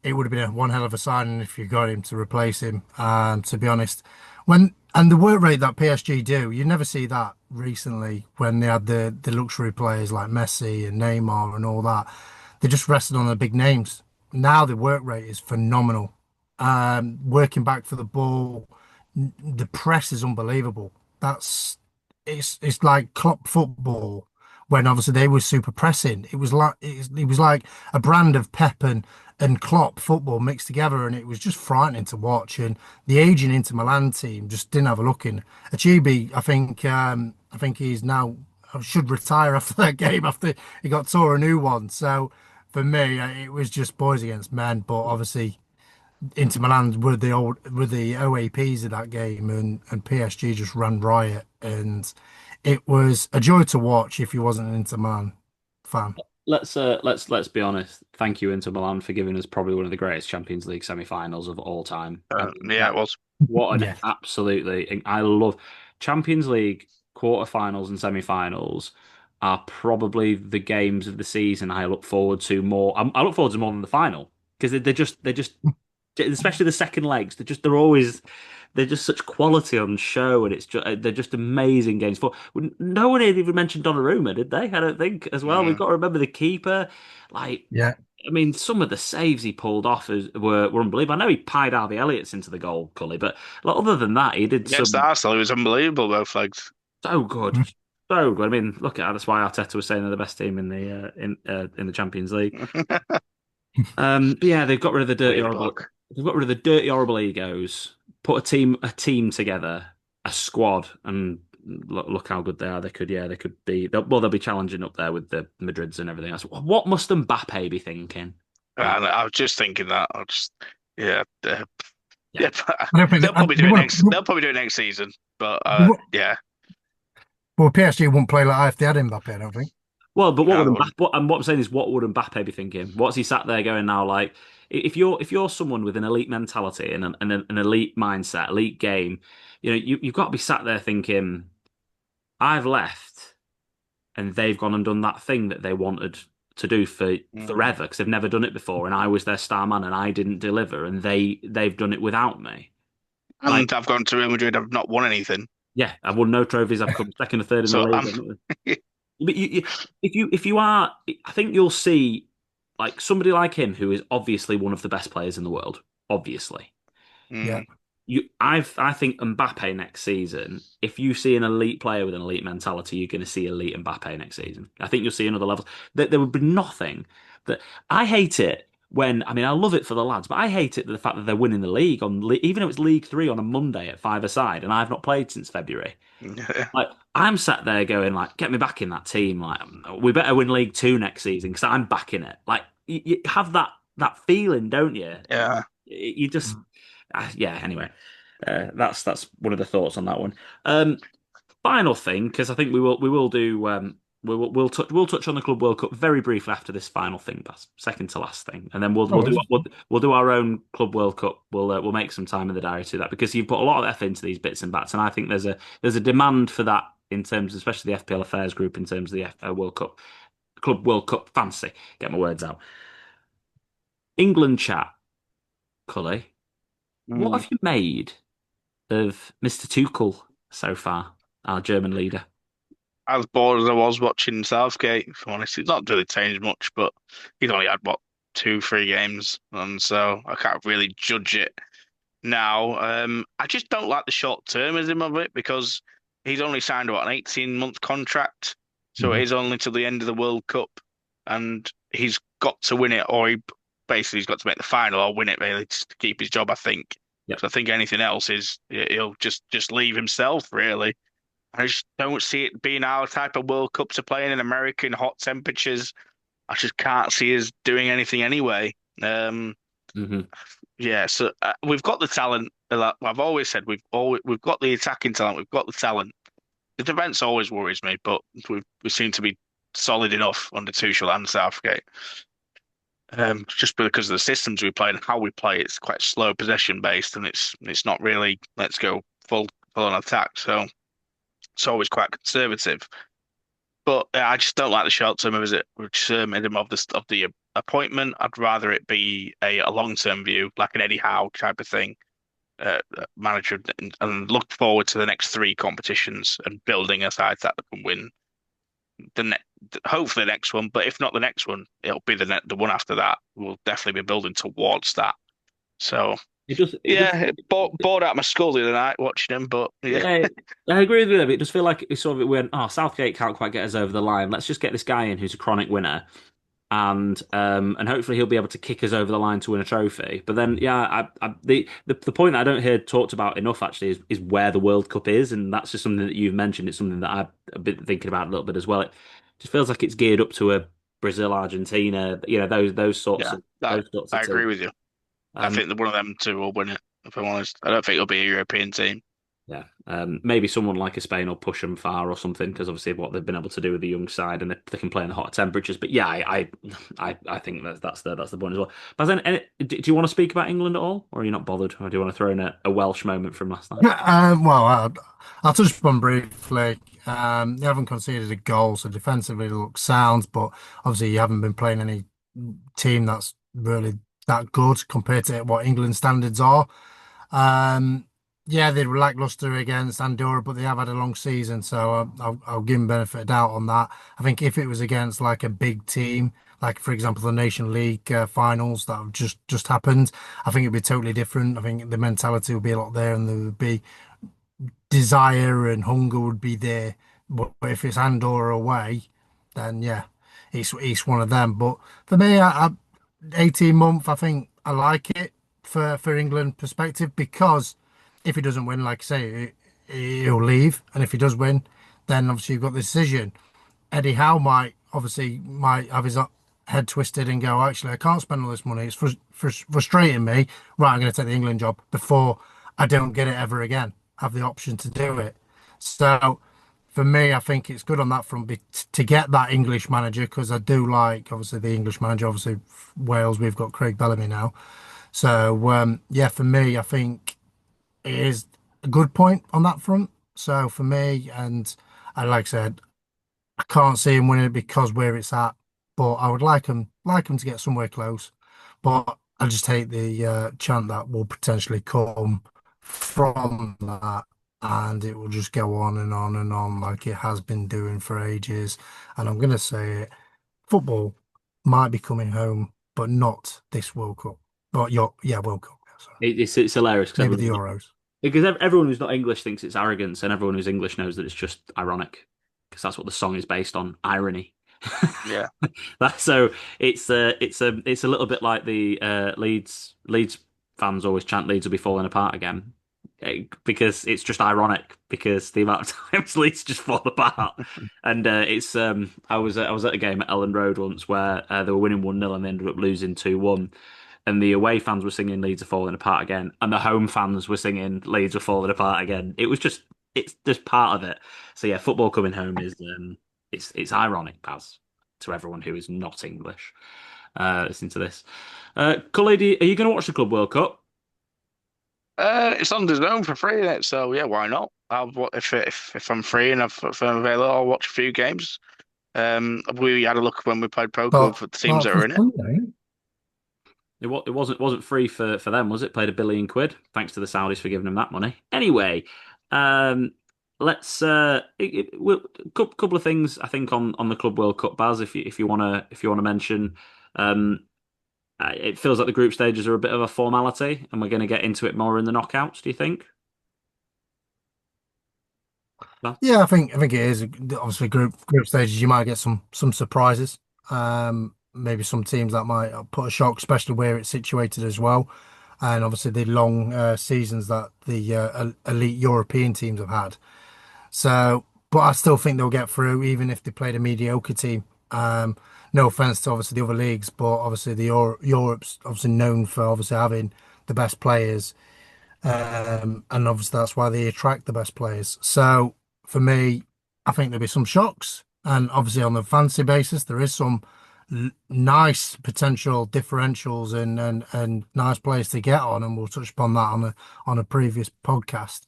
it would have been a one hell of a signing if you got him to replace him. To be honest, when and the work rate that PSG do, you never see that recently when they had the luxury players like Messi and Neymar and all that. They just rested on the big names. Now the work rate is phenomenal. Working back for the ball, the press is unbelievable. That's it's like club football when obviously they were super pressing. It was like a brand of Pep and Klopp football mixed together, and it was just frightening to watch. And the aging Inter Milan team just didn't have a look in. Achibi, I think he's now should retire after that game after he got tore a new one. So for me, it was just boys against men. But obviously, Inter Milan were the OAPs of that game, and PSG just ran riot, and it was a joy to watch if you wasn't an Inter Milan fan. Let's be honest. Thank you, Inter Milan, for giving us probably one of the greatest Champions League semi-finals of all time. I mean, Yeah, it was. what an Yeah, absolutely, I love Champions League quarterfinals and semi-finals are probably the games of the season I look forward to more. I look forward to more than the final because they're just especially the second legs. They're just such quality on show, and it's just they're just amazing games. For no one had even mentioned Donnarumma, did they? I don't think as well. We've Mm. got to remember the keeper. Like, yeah, I mean, some of the saves he pulled off were unbelievable. I know he pied Harvey Elliott's into the goal, Cully, but like, other than that, he did Against some Arsenal, it was unbelievable, both legs. so good, mm, so good. I mean, look at that's why Arteta was saying they're the best team in the Champions League. But yeah, they've got rid of the dirty Weird horrible. bloke. They've got rid of the dirty horrible egos. Put a team together, a squad, and look how good they are. They could be. They'll be challenging up there with the Madrids and everything else. What must Mbappe be thinking? Like, And I was just thinking that. Yeah, yeah. yeah. But I don't think they'll probably do they it want next. to. They'll probably do it next season. But yeah, Well, PSG wouldn't play like that if they had Mbappe, I don't think. Well, but what no, would they wouldn't. and what I'm saying is, what would Mbappe be thinking? What's he sat there going now? Like, if you're someone with an elite mentality and an elite mindset, elite game, you've got to be sat there thinking, I've left, and they've gone and done that thing that they wanted to do for Mm. forever because they've never done it before, and I was their star man and I didn't deliver, and they've done it without me. Like, And I've gone to Real Madrid. I've not won anything. yeah, I've won no trophies. I've come second or third in the So league. But if you are, I think you'll see like somebody like him who is obviously one of the best players in the world. Obviously, Yeah, mm. I think Mbappe next season. If you see an elite player with an elite mentality, you're going to see elite Mbappe next season. I think you'll see another level. There would be nothing that I hate it when. I mean, I love it for the lads, but I hate it the fact that they're winning the league even if it's League Three on a Monday at five-a-side, and I've not played since February. Like I'm sat there going like, get me back in that team. Like we better win League Two next season because I'm backing it. Like you have that feeling, don't you? Yeah. You just yeah. Anyway, that's one of the thoughts on that one. Final thing because I think we will do we'll touch on the Club World Cup very briefly after this final thing, Bas. Second to last thing, and then we'll no we'll do worries. we'll do our own Club World Cup. We'll make some time in the diary to that because you've put a lot of effort into these bits and bats, and I think there's a demand for that in terms, especially the FPL Affairs group in terms of the World Cup Club World Cup fancy. Get my words out. England chat, Cully. What Mm. have you made of Mr. Tuchel so far, our German leader? As bored as I was watching Southgate, if I'm honest, it's not really changed much, but he's only had what 2, 3 games, and so I can't really judge it now. I just don't like the short termism of it because he's only signed what an 18-month contract. So it is only till the end of the World Cup, and he's got to win it, or basically he's got to make the final or win it really to keep his job, I think. Yep. So I think anything else is he'll just leave himself really. I just don't see it being our type of World Cup to play in America in hot temperatures. I just can't see us doing anything anyway. Hmm. Yeah, so we've got the talent. I've always said we've got the attacking talent. We've got the talent. The defense always worries me, but we seem to be solid enough under Tuchel and Southgate. Just because of the systems we play and how we play, it's quite slow possession based, and it's not really let's go full on attack. So it's always quite conservative. But I just don't like the short term visit, which made him of the appointment. I'd rather it be a long term view, like an Eddie Howe type of thing, manager, and look forward to the next three competitions and building a side that can win the ne hopefully the next one. But if not the next one, it'll be the one after that. We'll definitely be building towards that. So It does. yeah, it bored out my skull the other night watching him, but yeah, Yeah, I agree with you. It does feel like it sort of went, oh, Southgate can't quite get us over the line. Let's just get this guy in who's a chronic winner, and hopefully he'll be able to kick us over the line to win a trophy. But then, yeah, the point that I don't hear talked about enough actually is where the World Cup is, and that's just something that you've mentioned. It's something that I've been thinking about a little bit as well. It just feels like it's geared up to a Brazil, Argentina, those sorts yeah, of those sorts of I agree teams. with you. I Um, think that one of them two will win it. If I'm honest, I don't think it'll be a European team. Yeah, maybe someone like a Spain will push them far or something because obviously what they've been able to do with the young side and they can play in the hot temperatures. But yeah, I think that's the point as well. But then, do you want to speak about England at all, or are you not bothered, or do you want to throw in a Welsh moment from last night? Well, I'll touch upon briefly. They haven't conceded a goal, so defensively it looks sound, but obviously you haven't been playing any team that's really that good compared to what England standards are. Um, yeah, they were lackluster against Andorra, but they have had a long season, so I'll give them benefit of doubt on that. I think if it was against like a big team, like for example the Nation League finals that have just happened, I think it'd be totally different. I think the mentality would be a lot there, and there would be desire and hunger would be there. But if it's Andorra away, then yeah, it's one of them. But for me, 18 month, I think I like it for England perspective because if he doesn't win, like I say, he'll leave, and if he does win, then obviously you've got the decision. Eddie Howe might have his head twisted and go, actually, I can't spend all this money. It's frustrating me. Right, I'm going to take the England job before I don't get it ever again. Have the option to do it. So for me, I think it's good on that front to get that English manager because I do like obviously the English manager. Obviously, Wales, we've got Craig Bellamy now. So yeah, for me, I think it is a good point on that front. So for me, and I like I said, I can't see him winning it because where it's at, but I would like him to get somewhere close. But I just hate the chant that will potentially come from that, and it will just go on and on and on like it has been doing for ages. And I'm gonna say it, football might be coming home, but not this World Cup. But yeah, World Cup. Yeah, sorry. It's hilarious Maybe the Euros. because everyone who's not English thinks it's arrogance, and everyone who's English knows that it's just ironic because that's what the song is based on, irony. Yeah, So it's a little bit like the Leeds fans always chant Leeds will be falling apart again because it's just ironic because the amount of times Leeds just fall apart and it's I was at a game at Ellen Road once where they were winning 1-0 and they ended up losing 2-1 and the away fans were singing Leeds are falling apart again and the home fans were singing Leeds are falling apart again. It's just part of it. So yeah, football coming home is it's ironic, Paz, to everyone who is not English listening to this. Cully, are you going to watch the Club World Cup? it's on the zone for free, isn't it? So yeah, why not? If I'm free and if I'm available, I'll watch a few games. We had a look when we played poker But for the teams that for are in it. Sunday, It wasn't free for them, was it? Played £1 billion. Thanks to the Saudis for giving them that money. Anyway, um, let's couple of things I think on the Club World Cup, Baz. If you wanna mention, um, it feels like the group stages are a bit of a formality, and we're going to get into it more in the knockouts. Do you think? Well, Yeah, I think it is. Obviously, group stages, you might get some surprises. Maybe some teams that might put a shock, especially where it's situated as well. And obviously the long seasons that the elite European teams have had. So, but I still think they'll get through, even if they played a mediocre team. No offense to obviously the other leagues, but obviously the Europe's obviously known for obviously having the best players, and obviously that's why they attract the best players. So for me, I think there'll be some shocks, and obviously on the fancy basis, there is some nice potential differentials and nice players to get on, and we'll touch upon that on a previous podcast.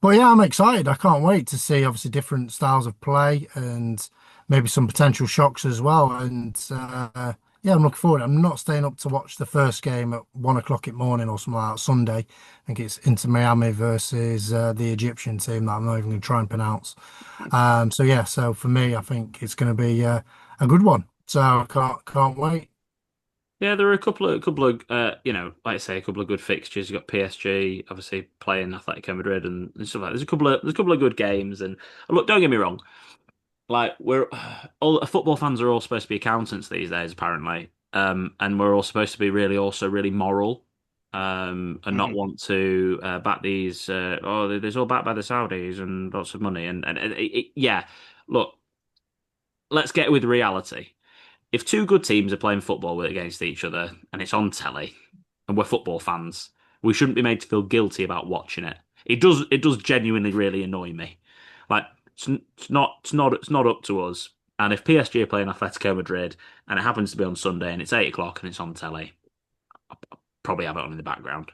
But yeah, I'm excited. I can't wait to see obviously different styles of play and maybe some potential shocks as well. And yeah, I'm looking forward. I'm not staying up to watch the first game at 1 o'clock in the morning or something like that Sunday. I think it's Inter Miami versus the Egyptian team that I'm not even going to try and pronounce. So yeah, so for me, I think it's going to be a good one. So I can't wait. yeah, there are a couple of like I say, a couple of good fixtures. You've got PSG obviously playing Atletico Madrid and stuff like that. There's a couple of good games, and look, don't get me wrong. Like we're all football fans are all supposed to be accountants these days, apparently. And we're all supposed to be really moral, and not Mhm. want to back these. There's all backed by the Saudis and lots of money, yeah. Look, let's get with reality. If two good teams are playing football against each other and it's on telly, and we're football fans, we shouldn't be made to feel guilty about watching it. It does genuinely really annoy me. Like it's not up to us. And if PSG are playing Atletico Madrid and it happens to be on Sunday and it's 8 o'clock and it's on telly, I'll probably have it on in the background.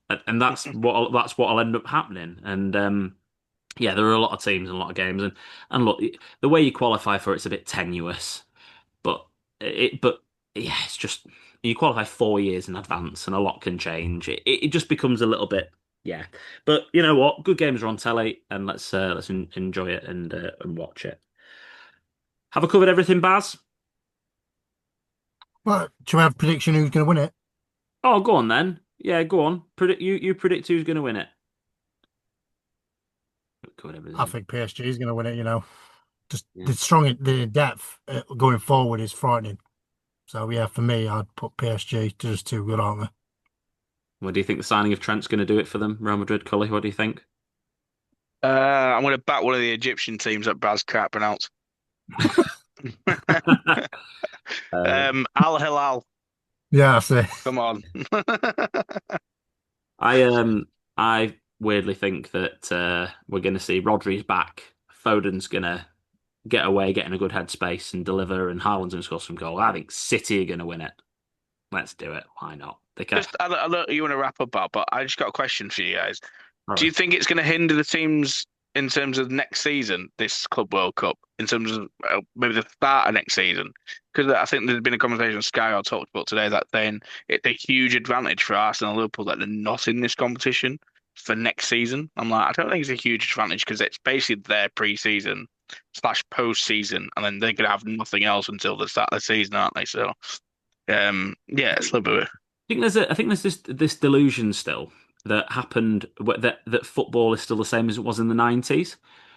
And that's what will end up happening. And yeah, there are a lot of teams and a lot of games, and look, the way you qualify for it's a bit tenuous. But yeah, it's just you qualify 4 years in advance, and a lot can change. It just becomes a little bit, yeah. But you know what? Good games are on telly, and let's enjoy it and watch it. Have I covered everything, Baz? Well, do you have a prediction who's going to win it? Oh, go on then. Yeah, go on. You predict who's going to win it. Covered I everything. think PSG is going to win it. Just Yeah. the depth going forward is frightening. So yeah, for me, I'd put PSG. They're just too good, aren't they? What do you think the signing of Trent's going to do it for them? Real Madrid, Cully, what do you think? I'm going to back one of the Egyptian teams that Braz can't pronounce. Uh, Al Hilal. Yeah, I see. Come on. I weirdly think that we're going to see Rodri's back. Foden's going to get away, get in a good headspace, and deliver, and Haaland's going to score some goal. I think City are going to win it. Let's do it. Why not? They can. I know you want to wrap up, but I just got a question for you guys. All Do right. you think it's going to hinder the teams in terms of next season, this Club World Cup, in terms of maybe the start of next season? Because I think there's been a conversation on Sky I talked about today that saying it's a huge advantage for Arsenal and Liverpool that they're not in this competition for next season. I'm like, I don't think it's a huge advantage because it's basically their pre-season slash post-season, and then they're going to have nothing else until the start of the season, aren't they? So, yeah, it's a little bit. I think there's this delusion still that happened that football is still the same as it was in the 90s,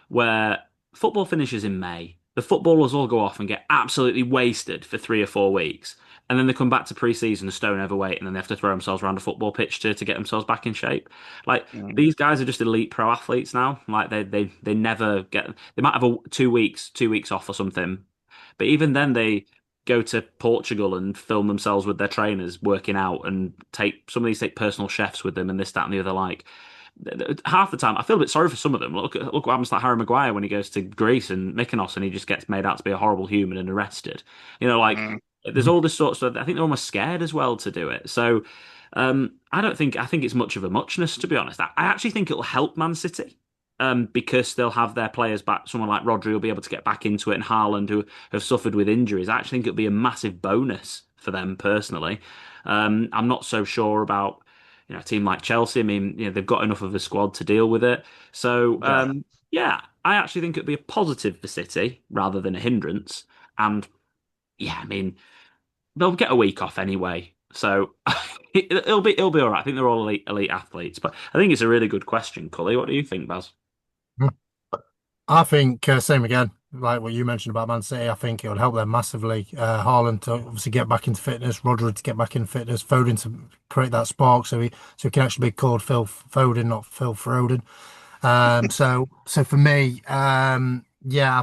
where football finishes in May. The footballers all go off and get absolutely wasted for 3 or 4 weeks, and then they come back to pre-season a stone overweight, and then they have to throw themselves around a football pitch to get themselves back in shape. Like Mm. these guys are just elite pro athletes now. Like they never get. They might have a 2 weeks off or something, but even then they go to Portugal and film themselves with their trainers working out and some of these take personal chefs with them and this, that, and the other. Like half the time, I feel a bit sorry for some of them. Look what happens to Harry Maguire when he goes to Greece and Mykonos and he just gets made out to be a horrible human and arrested. Like Mm. there's all this sort of stuff. I think they're almost scared as well to do it. So I think it's much of a muchness, to be honest. I actually think it'll help Man City. Because they'll have their players back. Someone like Rodri will be able to get back into it, and Haaland, who have suffered with injuries. I actually think it'll be a massive bonus for them personally. I'm not so sure about a team like Chelsea. I mean, they've got enough of a squad to deal with it. So Yeah. yeah, I actually think it'll be a positive for City rather than a hindrance. And yeah, I mean, they'll get a week off anyway. So it'll be all right. I think they're all elite athletes, but I think it's a really good question, Cully. What do you think, Baz? I think same again, like what you mentioned about Man City. I think it would help them massively. Haaland to obviously get back into fitness, Rodri to get back in fitness, Foden to create that spark, so he can actually be called Phil Foden, not Phil Foden. So for me, yeah, I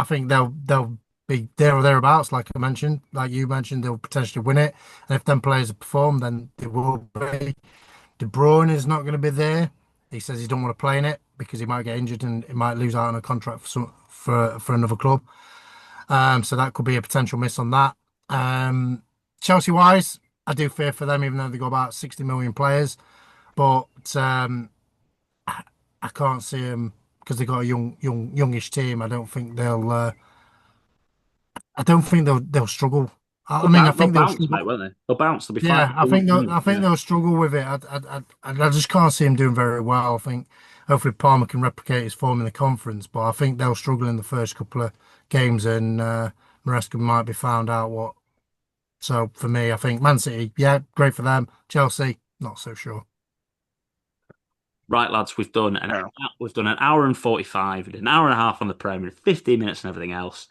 think they'll be there or thereabouts, like I mentioned, like you mentioned, they'll potentially win it, and if them players perform, then they will be. De Bruyne is not going to be there. He says he don't want to play in it because he might get injured and he might lose out on a contract for another club. So that could be a potential miss on that. Chelsea wise, I do fear for them, even though they've got about 60 million players. But I can't see them because they've got a youngish team. I don't think they'll struggle. I mean, I They'll think they'll bounce, struggle. mate, won't they? They'll bounce. They'll be fine. Yeah, I think Yeah. they'll struggle with it. I just can't see him doing very well. I think hopefully Palmer can replicate his form in the conference, but I think they'll struggle in the first couple of games, and Maresca might be found out what. So for me, I think Man City, yeah, great for them. Chelsea, not so sure. Right, lads, Yeah. we've done an hour and 45, an hour and a half on the Premier, 15 minutes and everything else.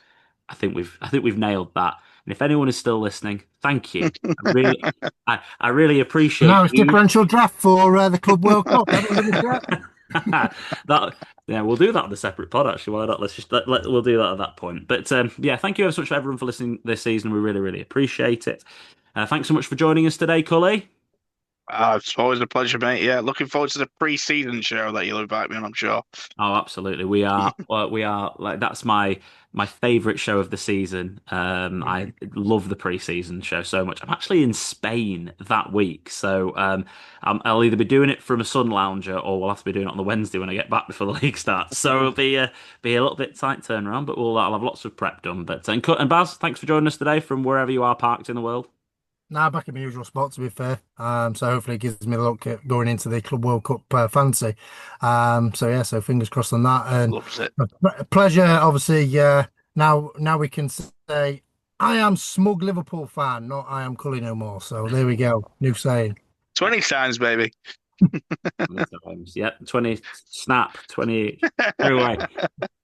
I think we've nailed that. And if anyone is still listening, thank you. I really And appreciate now it's you. differential draft for the Club World Cup. Everyone give a shout. That yeah, we'll do that on the separate pod actually. Why not? Let's just we'll do that at that point. But yeah, thank you ever so much for everyone for listening this season. We really, really appreciate it. Thanks so much for joining us today, Cully. It's always a pleasure, mate. Yeah, looking forward to the pre-season show that you'll invite me on, I'm sure. Oh, absolutely. We are like that's my favorite show of the season. I love the pre-season show so much. I'm actually in Spain that week, so I'll either be doing it from a sun lounger or we'll have to be doing it on the Wednesday when I get back before the league starts. So it'll be a little bit tight turnaround, but I'll have lots of prep done. But and Baz, thanks for joining us today from wherever you are parked in the world. Now back in my usual spot, to be fair. So hopefully it gives me a look at going into the Club World Cup fancy. So yeah, so fingers crossed on that. And Loves it. a pleasure, obviously. Now we can say I am smug Liverpool fan, not I am Cully no more. So there we go, new saying. 20 signs, baby. Many times. Yep, 20 snap, 20 anyway.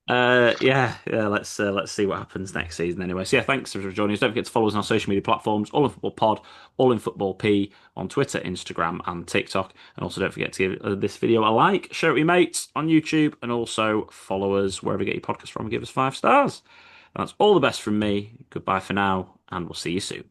Yeah, let's see what happens next season anyway. So yeah, thanks for joining us. Don't forget to follow us on our social media platforms, All in Football Pod, All in Football P on Twitter, Instagram, and TikTok. And also don't forget to give this video a like, share it with your mates on YouTube, and also follow us wherever you get your podcast from and give us 5 stars. That's all the best from me. Goodbye for now, and we'll see you soon.